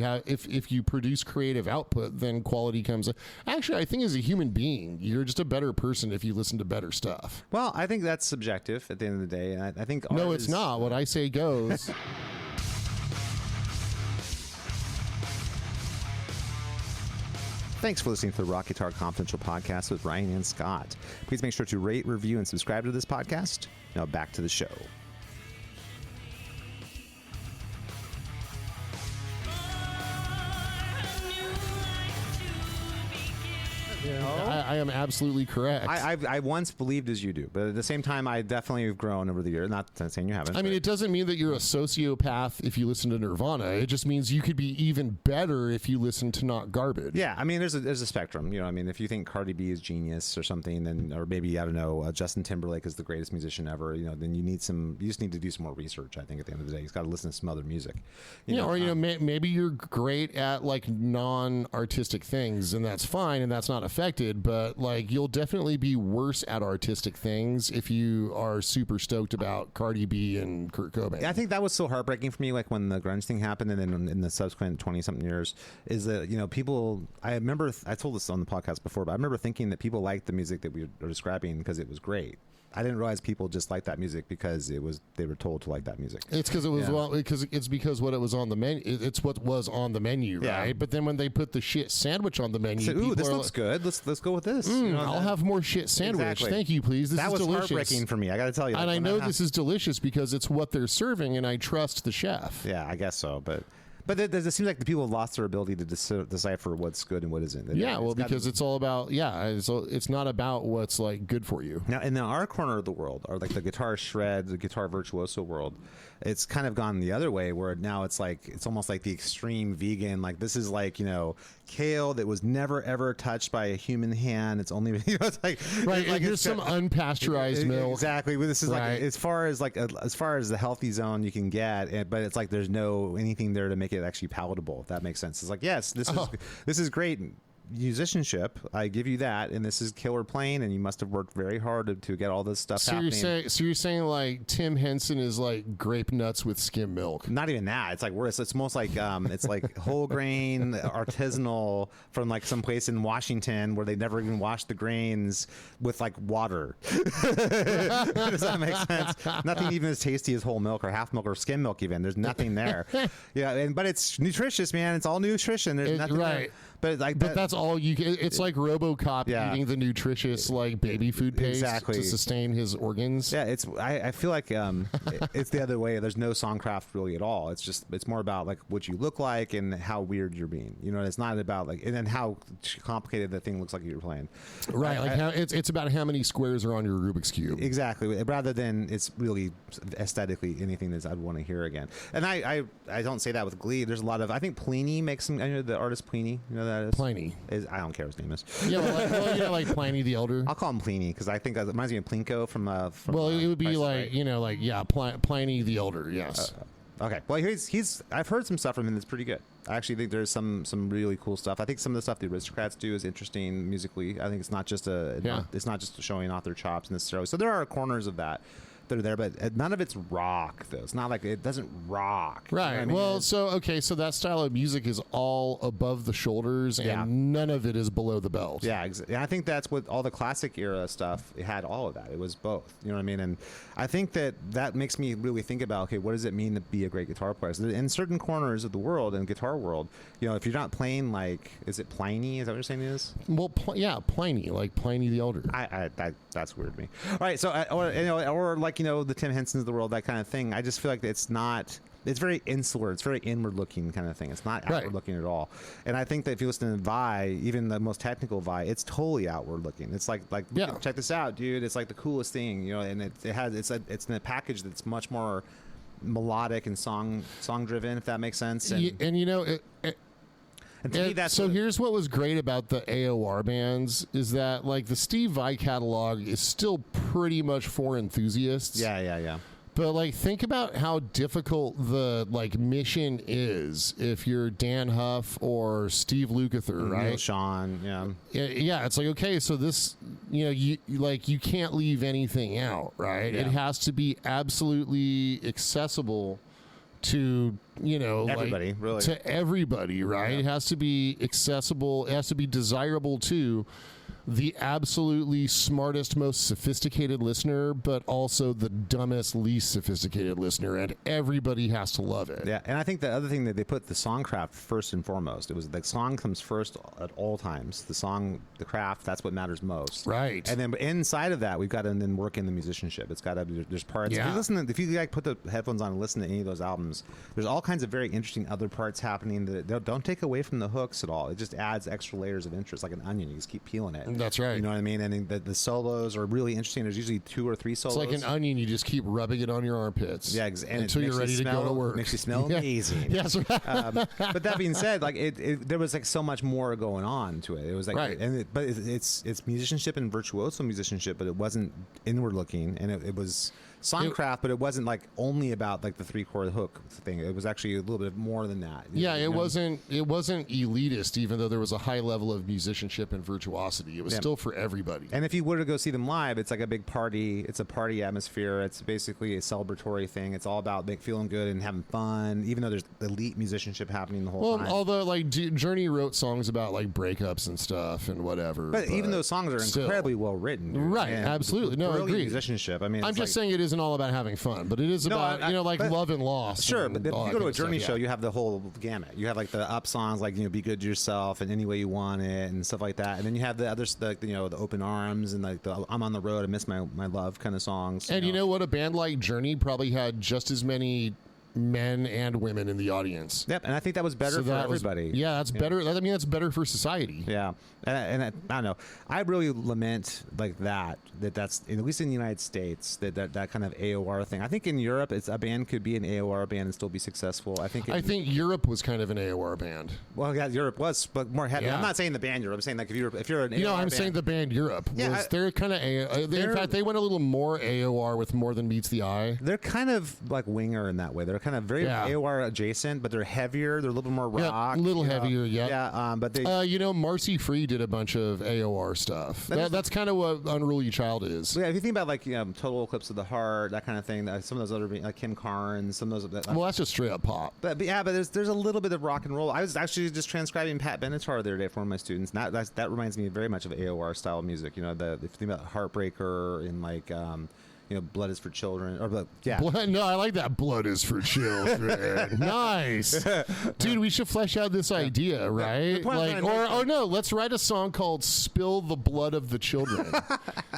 A: you produce creative output, then quality comes out. Actually, I think as a human being, you're just a better person if you listen to better stuff.
B: Well, I think that's subjective at the end of the day, and I think
A: no, it's not. What I say goes.
B: Thanks for listening to the Rock Guitar Confidential podcast with Ryan and Scott. Please make sure to rate, review, and subscribe to this podcast. Now back to the show.
A: I am absolutely correct.
B: I once believed as you do, but at the same time, I definitely have grown over the years. Not saying you haven't.
A: I mean, it doesn't mean that you're a sociopath if you listen to Nirvana. It just means you could be even better if you listen to Not Garbage.
B: Yeah, I mean, there's a spectrum. You know, I mean, if you think Cardi B is genius or something, then, or maybe, I don't know, Justin Timberlake is the greatest musician ever, you know, then you just need to do some more research. I think at the end of the day, you've got to listen to some other music.
A: Maybe you're great at like non-artistic things, and that's fine, and that's not affected. But like, you'll definitely be worse at artistic things if you are super stoked about Cardi B and Kurt Cobain.
B: I think that was so heartbreaking for me, like when the grunge thing happened, and then in the subsequent 20-something years, is that, you know, people. I remember I told this on the podcast before, but I remember thinking that people liked the music that we were describing because it was great. I didn't realize people just liked that music because they were told to like that music.
A: It's because it was because what it was on the menu. It's what was on the menu, right? But then when they put the shit sandwich on the menu,
B: ooh, this looks good. Let's go with this. You know,
A: I'll have more shit sandwich.
B: Exactly.
A: Thank you, please. This is delicious.
B: Heartbreaking for me. I got to tell you.
A: And I know this is delicious because it's what they're serving, and I trust the chef.
B: Yeah, I guess so, but it seems like the people have lost their ability to decipher what's good and what isn't.
A: Because it's all about it's not about what's like good for you.
B: Now, in our corner of the world, or like the guitar shred, the guitar virtuoso world, it's kind of gone the other way, where now it's almost like the extreme vegan. Like, this is like, you know, kale that was never ever touched by a human hand. It's only, you know, it's like
A: right. Like, here's some unpasteurized milk.
B: Exactly. This is like as far as the healthy zone you can get, but it's like there's no anything there to make it actually palatable. If that makes sense. It's like, yes, this is great musicianship, I give you that, and this is killer plain, and you must have worked very hard to get all this stuff happening.
A: You're saying like Tim Henson is like grape nuts with skim milk?
B: Not even that. It's like worse. It's most like it's like whole grain artisanal from like some place in Washington where they never even wash the grains with like water. Does that make sense? Nothing even as tasty as whole milk or half milk or skim milk even. There's nothing there. Yeah, but it's nutritious, man. It's all nutrition. There's nothing there. But
A: that's all you can. It's like RoboCop eating the nutritious like baby food paste to sustain his organs.
B: Yeah, I feel like it's the other way. There's no songcraft really at all. It's more about like what you look like and how weird you're being. You know, it's not about like, and then how complicated the thing looks like you're playing.
A: Right, it's about how many squares are on your Rubik's cube.
B: Exactly, rather than it's really aesthetically anything that I'd want to hear again. And I don't say that with glee. There's a lot of, I think Pliny makes some. I know the artist Pliny. You know that is
A: Pliny.
B: I don't care what his name is.
A: Yeah, like Pliny the Elder.
B: I'll call him Pliny because I think it reminds me of Plinko from
A: it would be
B: Price
A: like
B: Right.
A: You know, like Pliny the Elder. Yes.
B: Okay. Well, he's I've heard some stuff from him that's pretty good. I actually think there's some really cool stuff. I think some of the stuff the Aristocrats do is interesting musically. I think it's not just it's not just showing off their chops necessarily. So there are corners of that that are there, but none of it's rock though. It's not like it doesn't rock.
A: Right. You know what I mean? So that style of music is all above the shoulders, and none of it is below the belt.
B: Yeah, and I think that's what all the classic era stuff. It had all of that. It was both. You know what I mean? And I think that makes me really think about, okay, what does it mean to be a great guitar player? So in certain corners of the world, in guitar world, you know, if you're not playing like, is it Pliny? Is that what you're saying it is?
A: Well, Pliny, like Pliny the Elder.
B: That's weird to me. All right, so or like, you know, the Tim Hensons of the world, that kind of thing. I just feel like it's very insular. It's very inward looking kind of thing. It's not outward looking at all. And I think that if you listen to Vi, even the most technical Vi, it's totally outward looking. It's like check this out, dude. It's like the coolest thing, you know. And it's in a package that's much more melodic and song driven, if that makes sense.
A: And you know here's what was great about the AOR bands is that like the Steve Vai catalog is still pretty much for enthusiasts.
B: Yeah.
A: But like, think about how difficult the like mission is if you're Dan Huff or Steve Lukather, right?
B: Neil Sean,
A: yeah. It's like, okay, so this, you know, you can't leave anything out, right?
B: Yeah.
A: It has to be absolutely accessible to, you know,
B: everybody, really.
A: To everybody, right?
B: Yeah.
A: It has to be accessible. It has to be desirable to the absolutely smartest, most sophisticated listener, but also the dumbest, least sophisticated listener, and everybody has to love it.
B: Yeah, and I think the other thing that they put the songcraft first and foremost. It was the song comes first at all times. The craft, that's what matters most.
A: Right.
B: And then inside of that, we've got to then work in the musicianship. It's got to be, there's parts.
A: Yeah.
B: If you like put the headphones on and listen to any of those albums, there's all kinds of very interesting other parts happening that don't take away from the hooks at all. It just adds extra layers of interest, like an onion. You just keep peeling it. it.
A: That's right.
B: You know what I mean? And the solos are really interesting. There's usually 2 or 3 solos.
A: It's like an onion. You just keep rubbing it on your armpits.
B: Yeah, and
A: until you're ready to go to work.
B: Makes you smell amazing.
A: Yes.
B: But that being said, like there was like so much more going on to it. It was like,
A: right.
B: but it's musicianship and virtuoso musicianship, but it wasn't inward looking, and it was songcraft, but it wasn't like only about like the 3-chord hook thing. It was actually a little bit more than that.
A: Yeah, it wasn't elitist, even though there was a high level of musicianship and virtuosity. It was still for everybody.
B: And if you were to go see them live, it's like a big party. It's a party atmosphere. It's basically a celebratory thing. It's all about feeling good and having fun, even though there's elite musicianship happening the whole time.
A: Well, although like Journey wrote songs about like breakups and stuff and whatever.
B: But even those songs are incredibly well written.
A: Right, absolutely. No, I agree.
B: Musicianship. I mean,
A: I'm just saying it isn't all about having fun, but it is about love and loss.
B: Sure, but if you go to a Journey show,
A: yeah.
B: you have the whole gamut. You have like the up songs, like "Be Good to Yourself" and "Any Way You Want It" and stuff like that. And then you have the others, the "Open Arms" and like the "I'm on the Road, I Miss My Love" kind of songs.
A: And you know what? A band like Journey probably had just as many men and women in the audience.
B: Yep, and I think that was better for everybody.
A: That's better. I mean, that's better for society.
B: Yeah, and I don't know. I really lament like that's at least in the United States that kind of AOR thing. I think in Europe, a band could be an AOR band and still be successful. I think
A: Europe was kind of an AOR band.
B: Well, yeah, Europe was, but more heavy. Yeah. I'm not saying the band Europe. I'm saying like if you're an AOR
A: I'm
B: band,
A: saying the band Europe. Yeah, they're kind of in fact they went a little more AOR with More Than Meets the Eye.
B: They're kind of like Winger in that way. They're kind of very AOR adjacent, but they're heavier. They're a little bit more rock.
A: A little heavier.
B: Yeah. But they.
A: Marcy Free did a bunch of AOR stuff. That's kind of what Unruly Child is.
B: Yeah, if you think about like Total Eclipse of the Heart, that kind of thing. Some of those other like Kim Carnes, some of those.
A: Well, that's just straight up pop.
B: But there's a little bit of rock and roll. I was actually just transcribing Pat Benatar the other day for one of my students. And that reminds me very much of AOR style music. If you think about Heartbreaker and like. Blood is for Children.
A: No, I like that. Blood is for children. Nice, dude. We should flesh out this idea, right? Let's write a song called "Spill the Blood of the Children."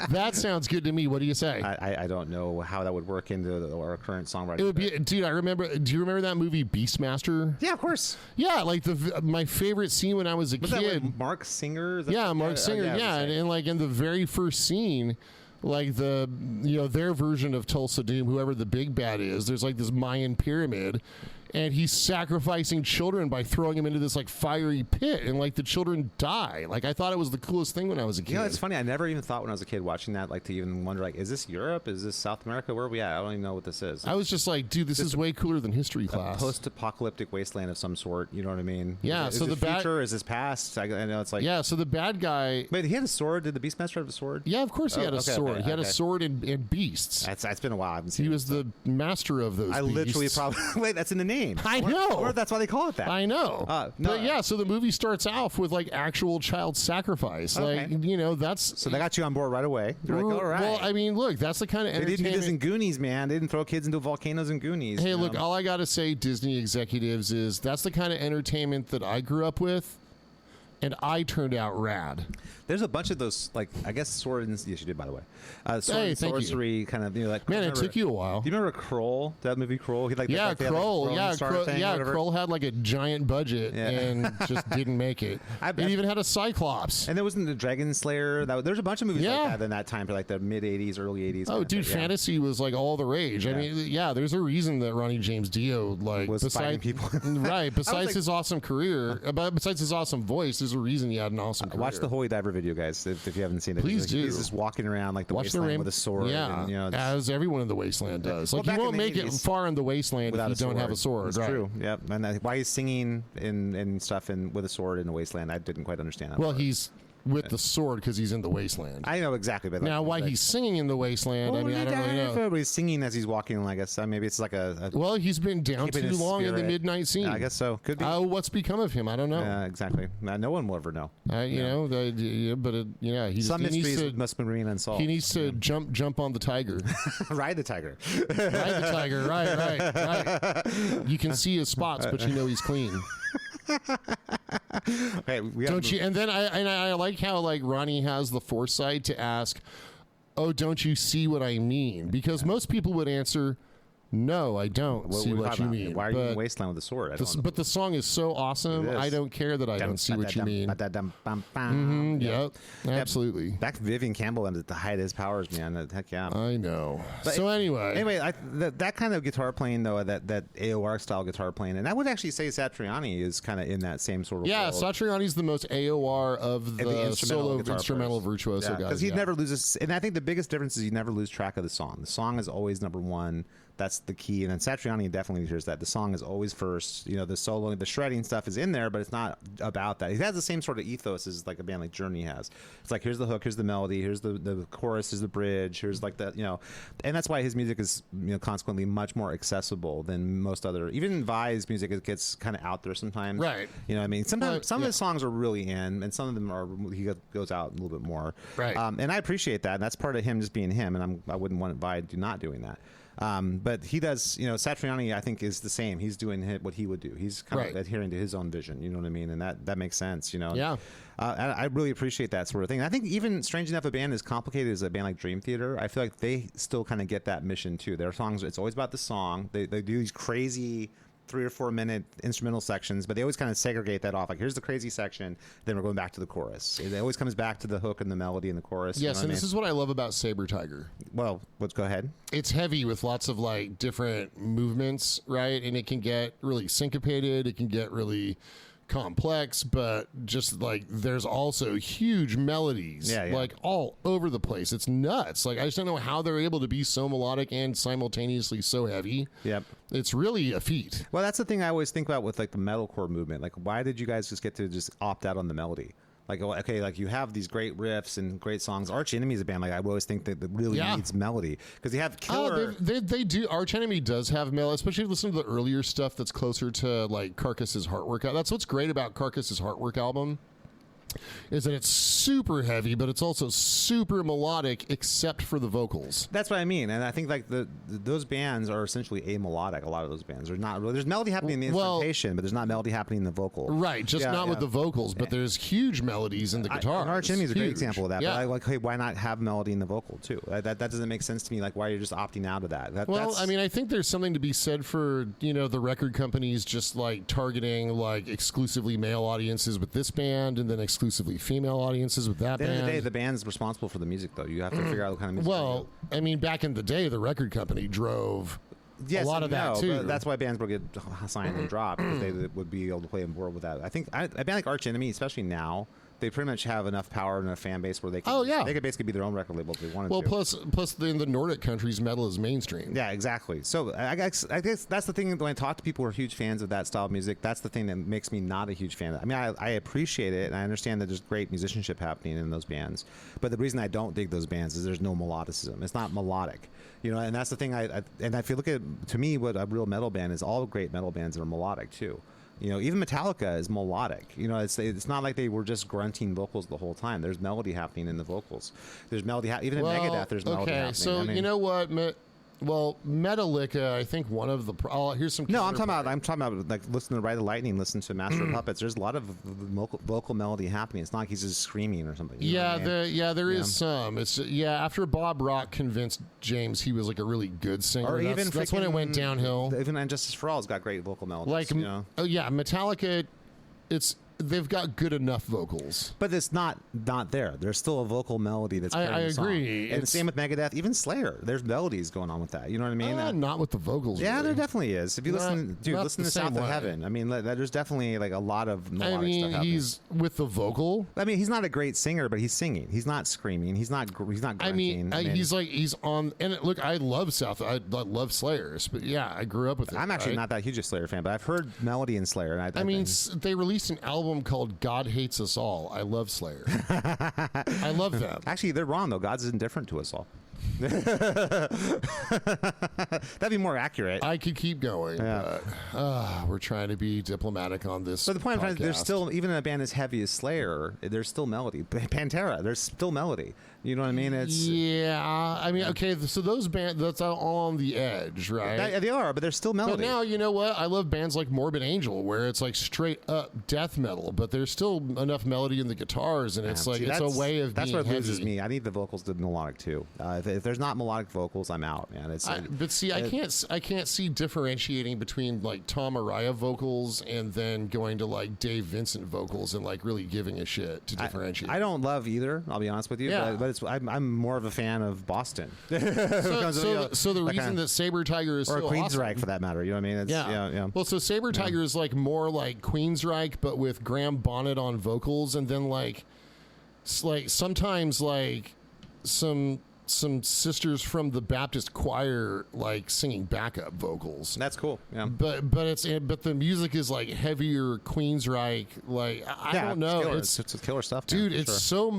A: That sounds good to me. What do you say?
B: I don't know how that would work into our current songwriting.
A: It would be, dude. I remember. Do you remember that movie Beastmaster?
B: Yeah, of course.
A: Yeah, like my favorite scene when I was a kid.
B: That like Mark Singer?
A: Mark Singer. And like in the very first scene. Like their version of Tulsa Doom, whoever the big bad is, there's like this Mayan pyramid, and he's sacrificing children by throwing them into this like fiery pit, and like the children die. Like I thought it was the coolest thing when I was a kid.
B: It's funny. I never even thought when I was a kid watching that, like to even wonder, like, is this Europe? Is this South America? Where are we at? I don't even know what this is.
A: I was just like, dude, this is way cooler than history class.
B: A post-apocalyptic wasteland of some sort. You know what I mean?
A: Yeah.
B: Is the future? Is this past? I know it's like.
A: Yeah. So the bad guy.
B: Wait, he had a sword. Did the Beastmaster have a sword?
A: Yeah, of course he had a sword. Okay, he had a sword and beasts.
B: That's been a while. I haven't seen.
A: He was the master of those.
B: I
A: beasts.
B: literally probably wait. That's in the name.
A: I know.
B: Or that's why they call it that.
A: I know. But yeah, so the movie starts off with like actual child sacrifice.
B: Okay.
A: Like, that's...
B: So they got you on board right away. You're like, all right.
A: Well, I mean, look, that's the kind of entertainment...
B: They didn't do this in Goonies, man. They didn't throw kids into volcanoes in Goonies.
A: Hey, look, all I got to say, Disney executives, is that's the kind of entertainment that I grew up with, and I turned out rad.
B: There's a bunch of those, like, I guess sword and... Yes, you did, by the way. Sword and
A: sorcery
B: kind of, like...
A: Man, it took you a while.
B: Do you remember Kroll? That movie Kroll?
A: Kroll had like a giant budget and just didn't make it. It even had a Cyclops.
B: And there wasn't the Dragon Slayer. There's a bunch of movies like that in that time, for like the mid-'80s, early 80s.
A: Oh, dude, fantasy was like all the rage. I mean, there's a reason that Ronnie James Dio
B: was fighting people.
A: Right, besides his awesome career, besides his awesome voice, there's a reason he had an awesome career.
B: Watch the Holy Diver video, guys, if you haven't seen it.
A: Please do.
B: He's just walking around like the wasteland with a sword.
A: Yeah,
B: and,
A: as everyone in the wasteland does. Like, you won't make it far in the wasteland if you don't have a sword.
B: It's true. Yep. And why he's singing and stuff with a sword in the wasteland, I didn't quite understand that.
A: Well, he's with the sword because he's in the wasteland.
B: I know exactly. But
A: now, why he's singing in the wasteland, I mean, I don't really know.
B: He's singing as he's walking, I guess. Maybe it's like a
A: well, he's been down too long in the midnight scene.
B: Yeah, I guess so. Could be.
A: What's become of him? I don't know.
B: Yeah, exactly. No one will ever know.
A: Some
B: mysteries must remain unsolved.
A: He needs to jump on the tiger.
B: Ride the tiger.
A: Ride the tiger. Right. You can see his spots, but you know he's clean.
B: Okay,
A: don't you? And then I like how like Ronnie has the foresight to ask, "Oh, don't you see what I mean?" Because most people would answer, No, I don't see what you mean.
B: Why are you in Wasteland with a sword?
A: But the song is so awesome. I don't care that I don't see what you mean. Yep, absolutely.
B: Back to Vivian Campbell and at the height of his powers, man. Heck yeah.
A: I know.
B: But
A: so anyway,
B: that kind of guitar playing though, that AOR style guitar playing, and I would actually say Satriani is kind of in that same sort of world.
A: Satriani's the most AOR of the solo instrumental virtuoso guys.
B: Because he never loses, and I think the biggest difference is you never lose track of the song. The song is always number one. That's the key, and then Satriani definitely hears that. The song is always first. You know, the solo, the shredding stuff is in there, but it's not about that. He has the same sort of ethos as like a band like Journey has. It's like, here's the hook, here's the melody, here's the chorus, here's the bridge, here's like the, you know, and that's why his music is, you know, consequently much more accessible than most other. Even Vi's music, it gets kind of out there sometimes.
A: Right.
B: You know what I mean? Sometimes some of his songs are really in, and some of them are, he goes out a little bit more.
A: Right.
B: And I appreciate that, and that's part of him just being him, and I wouldn't want Vi not doing that. But he does, you know, Satriani, I think, is the same. He's doing what he would do. He's kind of adhering to his own vision, you know what I mean? And that makes sense, you know?
A: Yeah.
B: I really appreciate that sort of thing. I think even, strange enough, a band as complicated as a band like Dream Theater, I feel like they still kind of get that mission, too. Their songs, it's always about the song. They do these crazy 3 or 4 minute instrumental sections, but they always kind of segregate that off. Like, here's the crazy section, then we're going back to the chorus. It always comes back to the hook and the melody and the chorus.
A: Yes, and this is what I love about Saber Tiger.
B: Well, let's go ahead.
A: It's heavy with lots of like different movements, right? And it can get really syncopated. It can get really complex, but just like there's also huge melodies like all over the place. It's nuts. Like, I just don't know how they're able to be so melodic and simultaneously so heavy.
B: Yep.
A: It's really a feat.
B: Well, that's the thing I always think about with like the metalcore movement. Like, why did you guys just get to just opt out on the melody? Like, okay, like you have these great riffs and great songs. Arch Enemy is a band, like, I always think that really needs melody, because you have Killer.
A: They do. Arch Enemy does have melody, especially if you listen to the earlier stuff that's closer to like Carcass's Heartwork. That's what's great about Carcass's Heartwork album, is that it's super heavy, but it's also super melodic, except for the vocals.
B: That's what I mean, and I think like those bands are essentially amelodic. A lot of those bands are not really. There's melody happening in the instrumentation, but there's not melody happening in the vocal.
A: Right, just not with the vocals, but there's huge melodies in the guitar.
B: Arch Enemy is a great example of that. But I like, hey, why not have melody in the vocal too? That doesn't make sense to me. Like, why you're just opting out of that?
A: I mean, I think there's something to be said for, you know, the record companies just like targeting like exclusively male audiences with this band, and then exclusively female audiences with that band. At the end of the day,
B: the band's responsible for the music, though. You have to figure out what kind of music.
A: Well, I mean, back in the day, the record company drove a lot of that too.
B: But that's why bands would get signed and dropped, because they would be able to play more with that. I think a band like Arch Enemy, especially now, they pretty much have enough power and a fan base where they can. They could basically be their own record label if they wanted to.
A: Well, plus in the Nordic countries, metal is mainstream.
B: Yeah, exactly. So I guess that's the thing. When I talk to people who are huge fans of that style of music, that's the thing that makes me not a huge fan of it. I mean, I appreciate it, and I understand that there's great musicianship happening in those bands. But the reason I don't dig those bands is there's no melodicism. It's not melodic. You know, and that's the thing. And if you look at, to me, what a real metal band is, all great metal bands are melodic too. You know, even Metallica is melodic. You know, it's not like they were just grunting vocals the whole time. There's melody happening in the vocals. There's melody even in Megadeth. There's melody happening.
A: Okay, so you know what? Well, Metallica, I think one of the here's some.
B: No, I'm talking about like listen to Ride the Lightning, listen to Master of Puppets. There's a lot of vocal melody happening. It's not like he's just screaming or something.
A: There is some. It's after Bob Rock convinced James he was like a really good singer.
B: Or
A: that's when it went downhill.
B: Even Injustice for All's got great vocal melodies.
A: Like, Metallica, they've got good enough vocals,
B: but it's not there. There's still a vocal melody that's. I
A: agree.
B: And same with Megadeth, even Slayer. There's melodies going on with that. You know what I mean?
A: Not with the vocals.
B: Yeah,
A: really.
B: there definitely is. If you listen to South of Heaven. I mean, there's definitely like a lot of melodic stuff happening.
A: He's with the vocal.
B: I mean, he's not a great singer, but he's singing. He's not screaming. He's not grunting.
A: I mean, he's on. And look, I love I love Slayer, but I grew up with it.
B: I'm actually not that huge a Slayer fan, but I've heard melody in Slayer. And I mean,
A: they released an album called God Hates Us All. I love Slayer. I love them.
B: Actually, they're wrong, though. God's indifferent to us all. That'd be more accurate.
A: I could keep going, but we're trying to be diplomatic on this.
B: But the point is, there's still, even in a band as heavy as Slayer, there's still melody. Pantera, there's still melody. You know what I mean?
A: Yeah, I mean, okay, so those bands, that's all on the edge, right?
B: They are, but they're still melody.
A: But now, you know what? I love bands like Morbid Angel, where it's like straight up death metal, but there's still enough melody in the guitars, and it's like, it's a way of being
B: That's what loses
A: heavy.
B: me. I need the vocals to be melodic too. If there's not melodic vocals, I'm out, man.
A: But see, I can't see differentiating between like Tom Araya vocals and then going to like Dave Vincent vocals and like really giving a shit to differentiate.
B: I don't love either. I'll be honest with you.
A: Yeah.
B: But I'm more of a fan of Boston.
A: So the reason that Saber Tiger is
B: or
A: so
B: Queensryche
A: awesome,
B: for that matter. You know what I mean?
A: yeah. Well, so Saber Tiger is like more like Queensryche, but with Graham Bonnet on vocals, and then like sometimes like some sisters from the Baptist choir like singing backup vocals.
B: That's cool. Yeah.
A: But the music is like heavier Queensryche. Like I don't know.
B: It's killer stuff,
A: dude.
B: Man,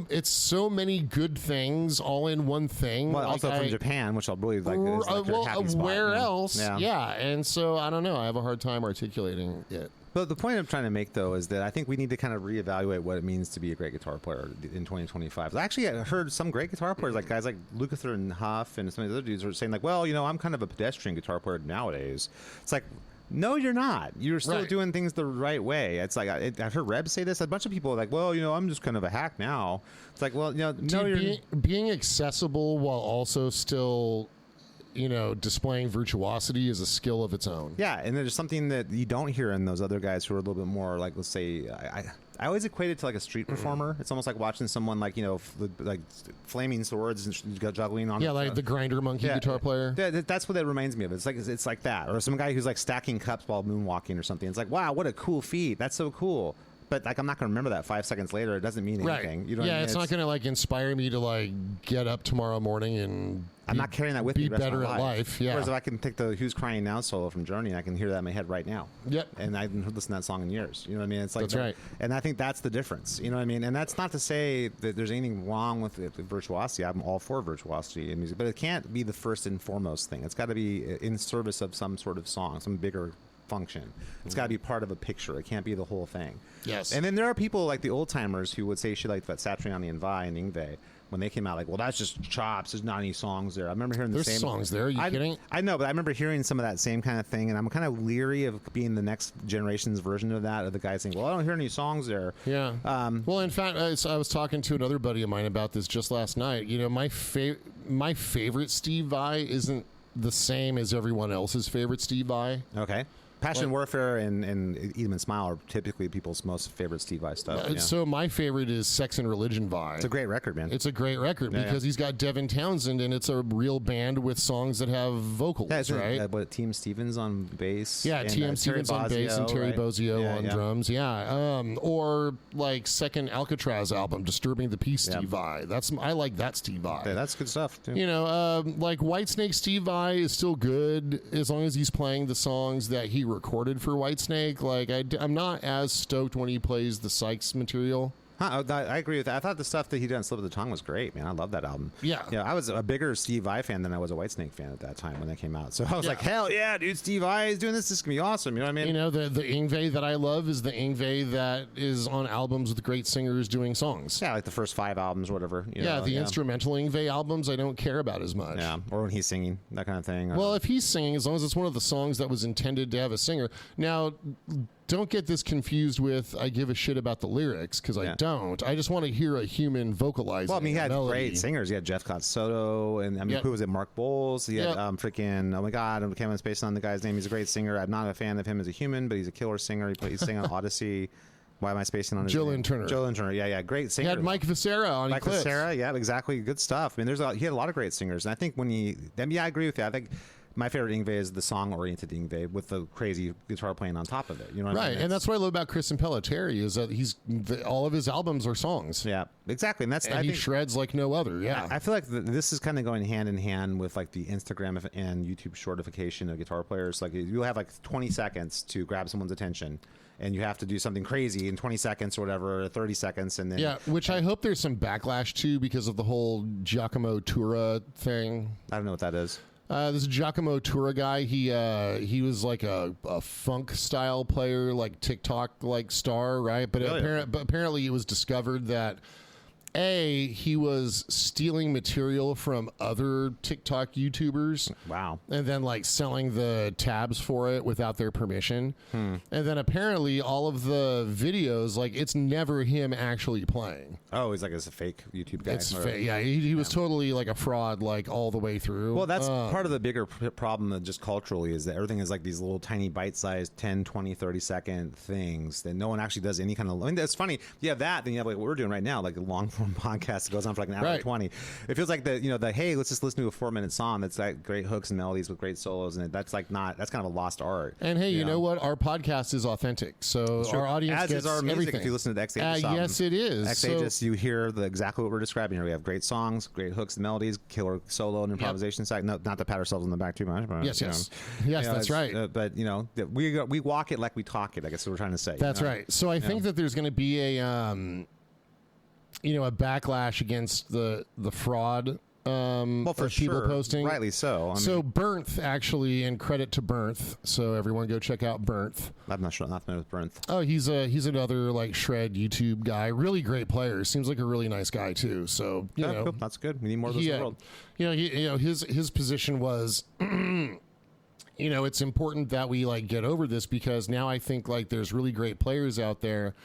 A: it's so many good things all in one thing.
B: Well,
A: like
B: also from Japan, which I'll believe like is like your happy spot,
A: where
B: yeah.
A: else? Yeah. And so I don't know. I have a hard time articulating it.
B: But the point I'm trying to make, though, is that I think we need to kind of reevaluate what it means to be a great guitar player in 2025. Actually, I heard some great guitar players, like guys like Lukather and Huff and some of the other dudes, were saying like, well, you know, I'm kind of a pedestrian guitar player nowadays. It's like, no, you're not. You're still doing things the right way. It's like I've heard Reb say this. A bunch of people are like, well, you know, I'm just kind of a hack now. It's like, well, you know, no, you're
A: being accessible while also still, you know, displaying virtuosity is a skill of its own.
B: Yeah, and there's something that you don't hear in those other guys who are a little bit more like, let's say, I always equate it to like a street performer. It's almost like watching someone like, you know, like flaming swords and juggling on.
A: Yeah, like the Grinder Monkey guitar player.
B: That's what it reminds me of. It's like that, or some guy who's like stacking cups while moonwalking or something. It's like, wow, what a cool feat. That's so cool. But like, I'm not going to remember that 5 seconds later. It doesn't mean anything. You know what I mean?
A: It's not going to like inspire me to like get up tomorroar morning and
B: I'm not carrying that with me.
A: Be better at life. Yeah.
B: Whereas if I can take the "Who's Crying Now" solo from Journey, I can hear that in my head right now.
A: Yep.
B: And I haven't listened to that song in years. You know what I mean? It's like
A: that's right.
B: And I think that's the difference. You know what I mean? And that's not to say that there's anything wrong with virtuosity. I'm all for virtuosity in music, but it can't be the first and foremost thing. It's got to be in service of some sort of song, some bigger function. It's got to be part of a picture. It can't be the whole thing.
A: Yes.
B: And then there are people like the old timers who would say shit like that Satriani and Vi and Yngwie when they came out, like, well, that's just chops. There's not any songs there. I remember hearing the same
A: songs there. Are you kidding?
B: I know, but I remember hearing some of that same kind of thing, and I'm kind of leery of being the next generation's version of that, of the guy saying, well, I don't hear any songs there.
A: Yeah. Well, in fact, I was talking to another buddy of mine about this just last night. You know, my favorite Steve Vai isn't the same as everyone else's favorite Steve Vai.
B: Okay. Passion Warfare and Eat 'Em and Smile are typically people's most favorite Steve Vai stuff. Yeah.
A: So my favorite is Sex and Religion Vai.
B: It's a great record, man.
A: It's a great record because he's got Devin Townsend, and it's a real band with songs that have vocals, right?
B: What, Team Stevens on bass?
A: Yeah, Team Stevens on bass and Terry Bozzio on drums. Yeah, or like second Alcatraz album, Disturbing the Peace, Steve Vai. I like that Steve Vai.
B: Yeah, that's good stuff too.
A: You know, like Whitesnake Steve Vai is still good as long as he's playing the songs that he recorded for Whitesnake. Like I'm not as stoked when he plays the Sykes material.
B: I agree with that. I thought the stuff that he did on Slip of the Tongue was great, man. I love that album.
A: Yeah.
B: Yeah, I was a bigger Steve Vai fan than I was a Whitesnake fan at that time when they came out. So I was like, hell yeah, dude, Steve Vai is doing this. This is going to be awesome. You know what I mean?
A: You know, the Yngwie that I love is the Yngwie that is on albums with great singers doing songs.
B: Yeah, like the first 5 albums or whatever. You know,
A: the instrumental Yngwie albums I don't care about as much.
B: Yeah, or when he's singing, that kind of thing.
A: Well, if he's singing, as long as it's one of the songs that was intended to have a singer. Now, don't get this confused with I give a shit about the lyrics, because I don't. I just want to hear a human vocalizing.
B: Well, I mean, he had
A: melody.
B: great singers. He had Jeff Soto, and I mean, who was it? Mark Bowles. He had freaking, oh my God, I can't space on the guy's name. He's a great singer. I'm not a fan of him as a human, but he's a killer singer. He sang on Odyssey. Why am I spacing on his
A: Joe
B: name?
A: Lynn Turner.
B: Joe Lynn Turner, yeah, great singer.
A: He had Mike Viscera on
B: Mike
A: Eclipse.
B: Viscera, yeah, exactly, good stuff. I mean, he had a lot of great singers, and I think I agree with you. I think my favorite Yngwie is the song-oriented Yngwie with the crazy guitar playing on top of it. You know what I mean?
A: And that's what I love about Chris Pelletieri is that all of his albums are songs.
B: Yeah, exactly. And I
A: he
B: think
A: shreds like no other. Yeah,
B: I feel like this is kind of going hand in hand with like the Instagram and YouTube shortification of guitar players. Like you'll have like 20 seconds to grab someone's attention, and you have to do something crazy in 20 seconds or whatever, or 30 seconds, and then
A: which I hope there's some backlash to because of the whole Giacomo Tura thing.
B: I don't know what that is.
A: This Giacomo Tura guy, he was like a funk style player, like TikTok like star, right? But, but apparently it was discovered that he was stealing material from other TikTok YouTubers.
B: Wow.
A: And then like selling the tabs for it without their permission. And then apparently all of the videos, like it's never him actually playing.
B: Oh, he's like a fake YouTube guy.
A: It's fake. Yeah, he was totally like a fraud, like all the way through.
B: Well, that's part of the bigger problem that just culturally is that everything is like these little tiny bite-sized 10, 20, 30-second things that no one actually does any kind of... I mean, that's funny. You have that, then you have like what we're doing right now, like a long-form podcast that goes on for like an hour and 20. It feels like hey, let's just listen to a 4-minute song that's got great hooks and melodies with great solos, and that's kind of a lost art.
A: And hey, you know what? Our podcast is authentic, so our audience
B: As
A: gets
B: is our music.
A: everything.
B: If you listen to the X Aegis album,
A: yes, it is.
B: X Aegis, you hear exactly what we're describing here. We have great songs, great hooks and melodies, killer solo and improvisation side. No, not to pat ourselves on the back too much, but
A: yes, that's right.
B: But we walk it like we talk it. I guess is what we're trying to say.
A: That's right. So I think that there's going to be a a backlash against the fraud.
B: Well, for
A: people
B: sure,
A: posting,
B: rightly so.
A: So Bernth actually, and credit to Bernth. So everyone go check out Bernth.
B: I'm not familiar with Bernth.
A: Oh, he's another like shred YouTube guy. Really great player. Seems like a really nice guy too. So you know,
B: cool. That's good. We need more of this in the world.
A: His position was. It's important that we like get over this because now I think like there's really great players out there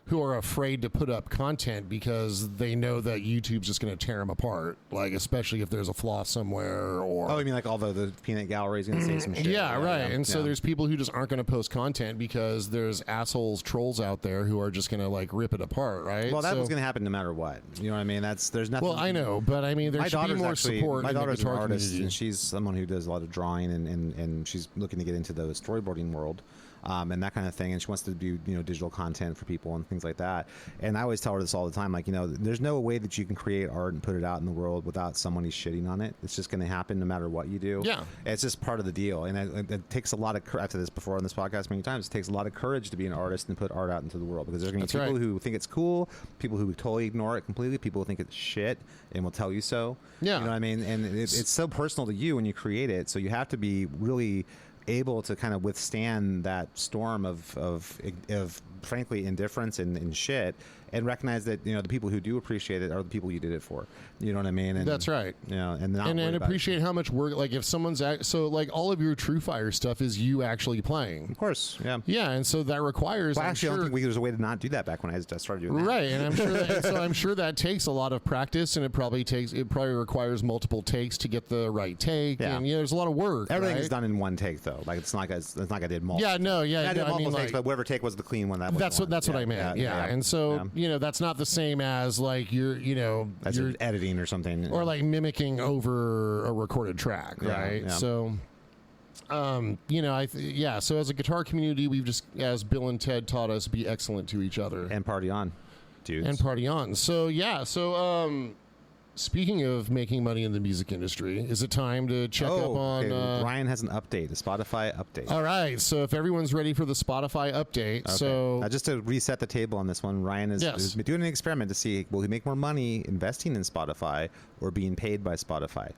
A: who are afraid to put up content because they know that YouTube's just going to tear them apart, like especially if there's a flaw somewhere or...
B: Oh, you mean like all the peanut gallery is going to say some shit?
A: Yeah, right. And so there's people who just aren't going to post content because there's assholes, trolls out there who are just going to like rip it apart, right?
B: Well, that was going to happen no matter what. You know what I mean? There's nothing...
A: Well, I know, but I mean, there should be more support.
B: My daughter's an artist,
A: community.
B: and she's someone who does a lot of drawing, and she's looking to get into the storyboarding world. And that kind of thing, and she wants to do digital content for people and things like that. And I always tell her this all the time, like there's no way that you can create art and put it out in the world without someone who's shitting on it. It's just going to happen no matter what you do.
A: Yeah,
B: it's just part of the deal, and it takes a lot of. I've said this before on this podcast many times. It takes a lot of courage to be an artist and put art out into the world because there's going to be people who think it's cool, people who totally ignore it completely, people who think it's shit and will tell you so. Yeah, you know what I mean. And it's so personal to you when you create it, so you have to be really able to kind of withstand that storm of frankly indifference and shit, and recognize that the people who do appreciate it are the people you did it for. You know what I mean? And,
A: that's right.
B: And
A: appreciate how much work. Like if someone's so like all of your True Fire stuff is you actually playing.
B: Of course, yeah,
A: yeah, and so that requires.
B: Well, actually, I don't think there was a way to not do that back when I started doing that.
A: Right, and I'm sure. I'm sure that takes a lot of practice, and it probably requires multiple takes to get the right take. Yeah. And there's a lot of work.
B: Everything is done in one take, though. Like it's not like I did multiple.
A: Yeah, no, yeah,
B: I did multiple takes, but whatever take was the clean one.
A: That's what I meant. Yeah. And so that's not the same as like you're
B: editing or something,
A: or like mimicking over a recorded track, right? Yeah. So. So as a guitar community, we've just, as Bill and Ted taught us, be excellent to each other
B: and party on, dudes.
A: And party on. So speaking of making money in the music industry, is it time to check up on...
B: Ryan has an update, a Spotify update.
A: All right, so if everyone's ready for the Spotify update, okay. So...
B: just to reset the table on this one, Ryan is doing an experiment to see, will he make more money investing in Spotify or being paid by Spotify?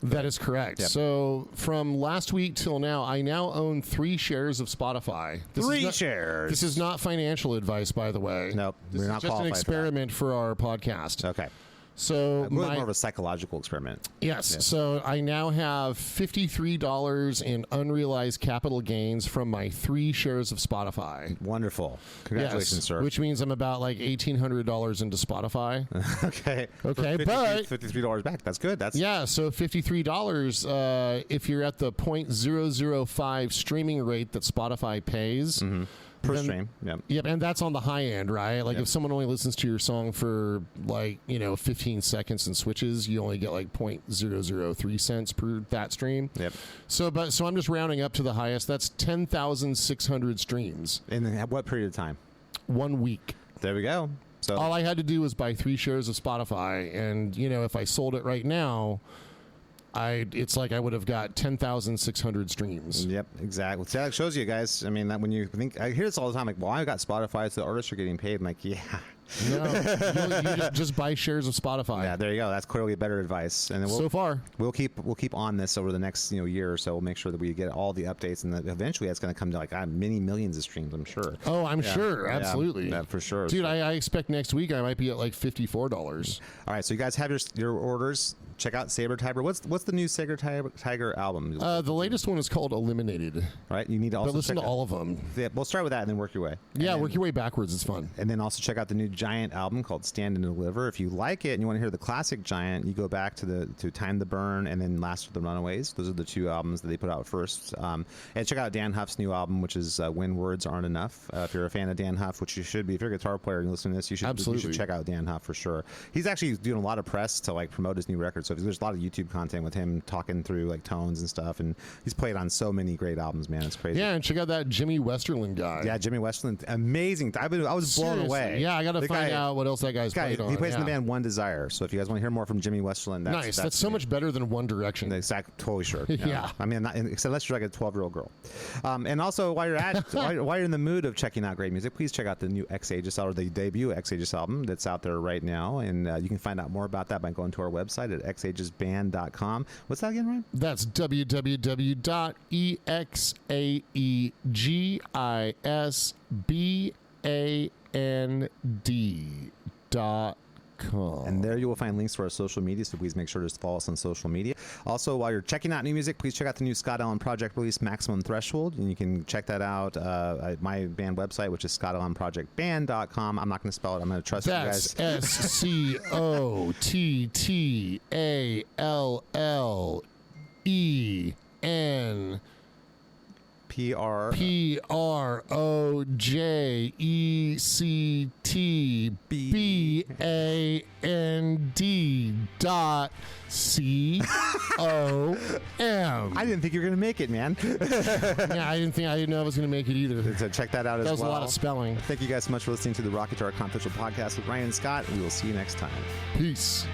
A: That is correct. Yep. So from last week till now, I now own 3 shares of Spotify.
B: Three shares?
A: This is not financial advice, by the way.
B: Nope.
A: This is just an experiment for our podcast.
B: Okay.
A: So
B: more of a psychological experiment.
A: Yes. So I now have $53 in unrealized capital gains from my 3 shares of Spotify.
B: Wonderful. Congratulations, sir.
A: Which means I'm about like $1,800 into Spotify.
B: Okay.
A: But
B: $53 back. That's good.
A: So $53. If you're at the 0.005 streaming rate that Spotify pays. Mm-hmm.
B: Per stream,
A: Yep, and that's on the high end, right? Like if someone only listens to your song for 15 seconds and switches, you only get like 0.003 cents per that stream.
B: Yep.
A: So I'm just rounding up to the highest. That's 10,600 streams.
B: And at what period of time?
A: 1 week.
B: There we go. So
A: all I had to do was buy 3 shares of Spotify, and if I sold it right now, it's like I would have got 10,600 streams.
B: Yep, exactly. So that shows you guys. I mean, that when you think, I hear this all the time, like, well, I got Spotify, so the artists are getting paid. I'm like, yeah,
A: No, you just buy shares of Spotify.
B: Yeah, there you go. That's clearly better advice. And then
A: So far.
B: we'll keep on this over the next year or so. We'll make sure that we get all the updates, and that eventually it's going to come to like many millions of streams. I'm sure.
A: Oh, I'm sure. Absolutely.
B: Yeah, for sure.
A: Dude, I expect next week I might be at like $54.
B: All right, so you guys have your orders. Check out Saber Tiger. What's the new Saber Tiger album?
A: The latest one is called Eliminated.
B: All right, you need to also
A: But listen
B: check
A: to all of them.
B: Yeah, we'll start with that and then work your way.
A: Yeah, work your way backwards. It's fun.
B: And then also check out the new Giant album called Stand and Deliver. If you like it and you want to hear the classic Giant, you go back to Time to Burn and then Last of the Runaways. Those are the two albums that they put out first. And check out Dan Huff's new album, which is When Words Aren't Enough. If you're a fan of Dan Huff, which you should be, if you're a guitar player and you listen to this, you should check out Dan Huff for sure. He's actually doing a lot of press to like promote his new record. So there's a lot of YouTube content with him talking through like tones and stuff, and he's played on so many great albums, man. It's crazy.
A: Yeah, and check out that Jimmy Westerland guy.
B: Yeah, Jimmy Westerland, amazing. I was blown away.
A: Yeah, I got to find out what else that guy's played on.
B: He plays in the band One Desire. So if you guys want to hear more from Jimmy Westerland,
A: that's so much better than One Direction.
B: Exactly, totally sure.
A: Yeah.
B: I mean, except unless you're like a 12-year-old girl. And also, while you're in the mood of checking out great music, please check out the new X Aegis or the debut X Aegis album that's out there right now, and you can find out more about that by going to our website at xaegisband.com. What's that again, Ryan?
A: That's www.exaegisband.com.
B: And there you will find links to our social media, so please make sure to follow us on social media. Also, while you're checking out new music, please check out the new Scott Allen Project release, Maximum Threshold, and you can check that out at my band website, which is scottallenprojectband.com. I'm not going to spell it. I'm going to trust you guys.
A: That's SCOTTALLEN PROJECTBAND.COM.
B: I didn't think you were going to make it, man.
A: Yeah, I didn't know I was going to make it either.
B: So check that out as well.
A: That was a lot of spelling.
B: Thank you guys so much for listening to the Rock Guitar Confidential Podcast with Ryan and Scott. We will see you next time.
A: Peace.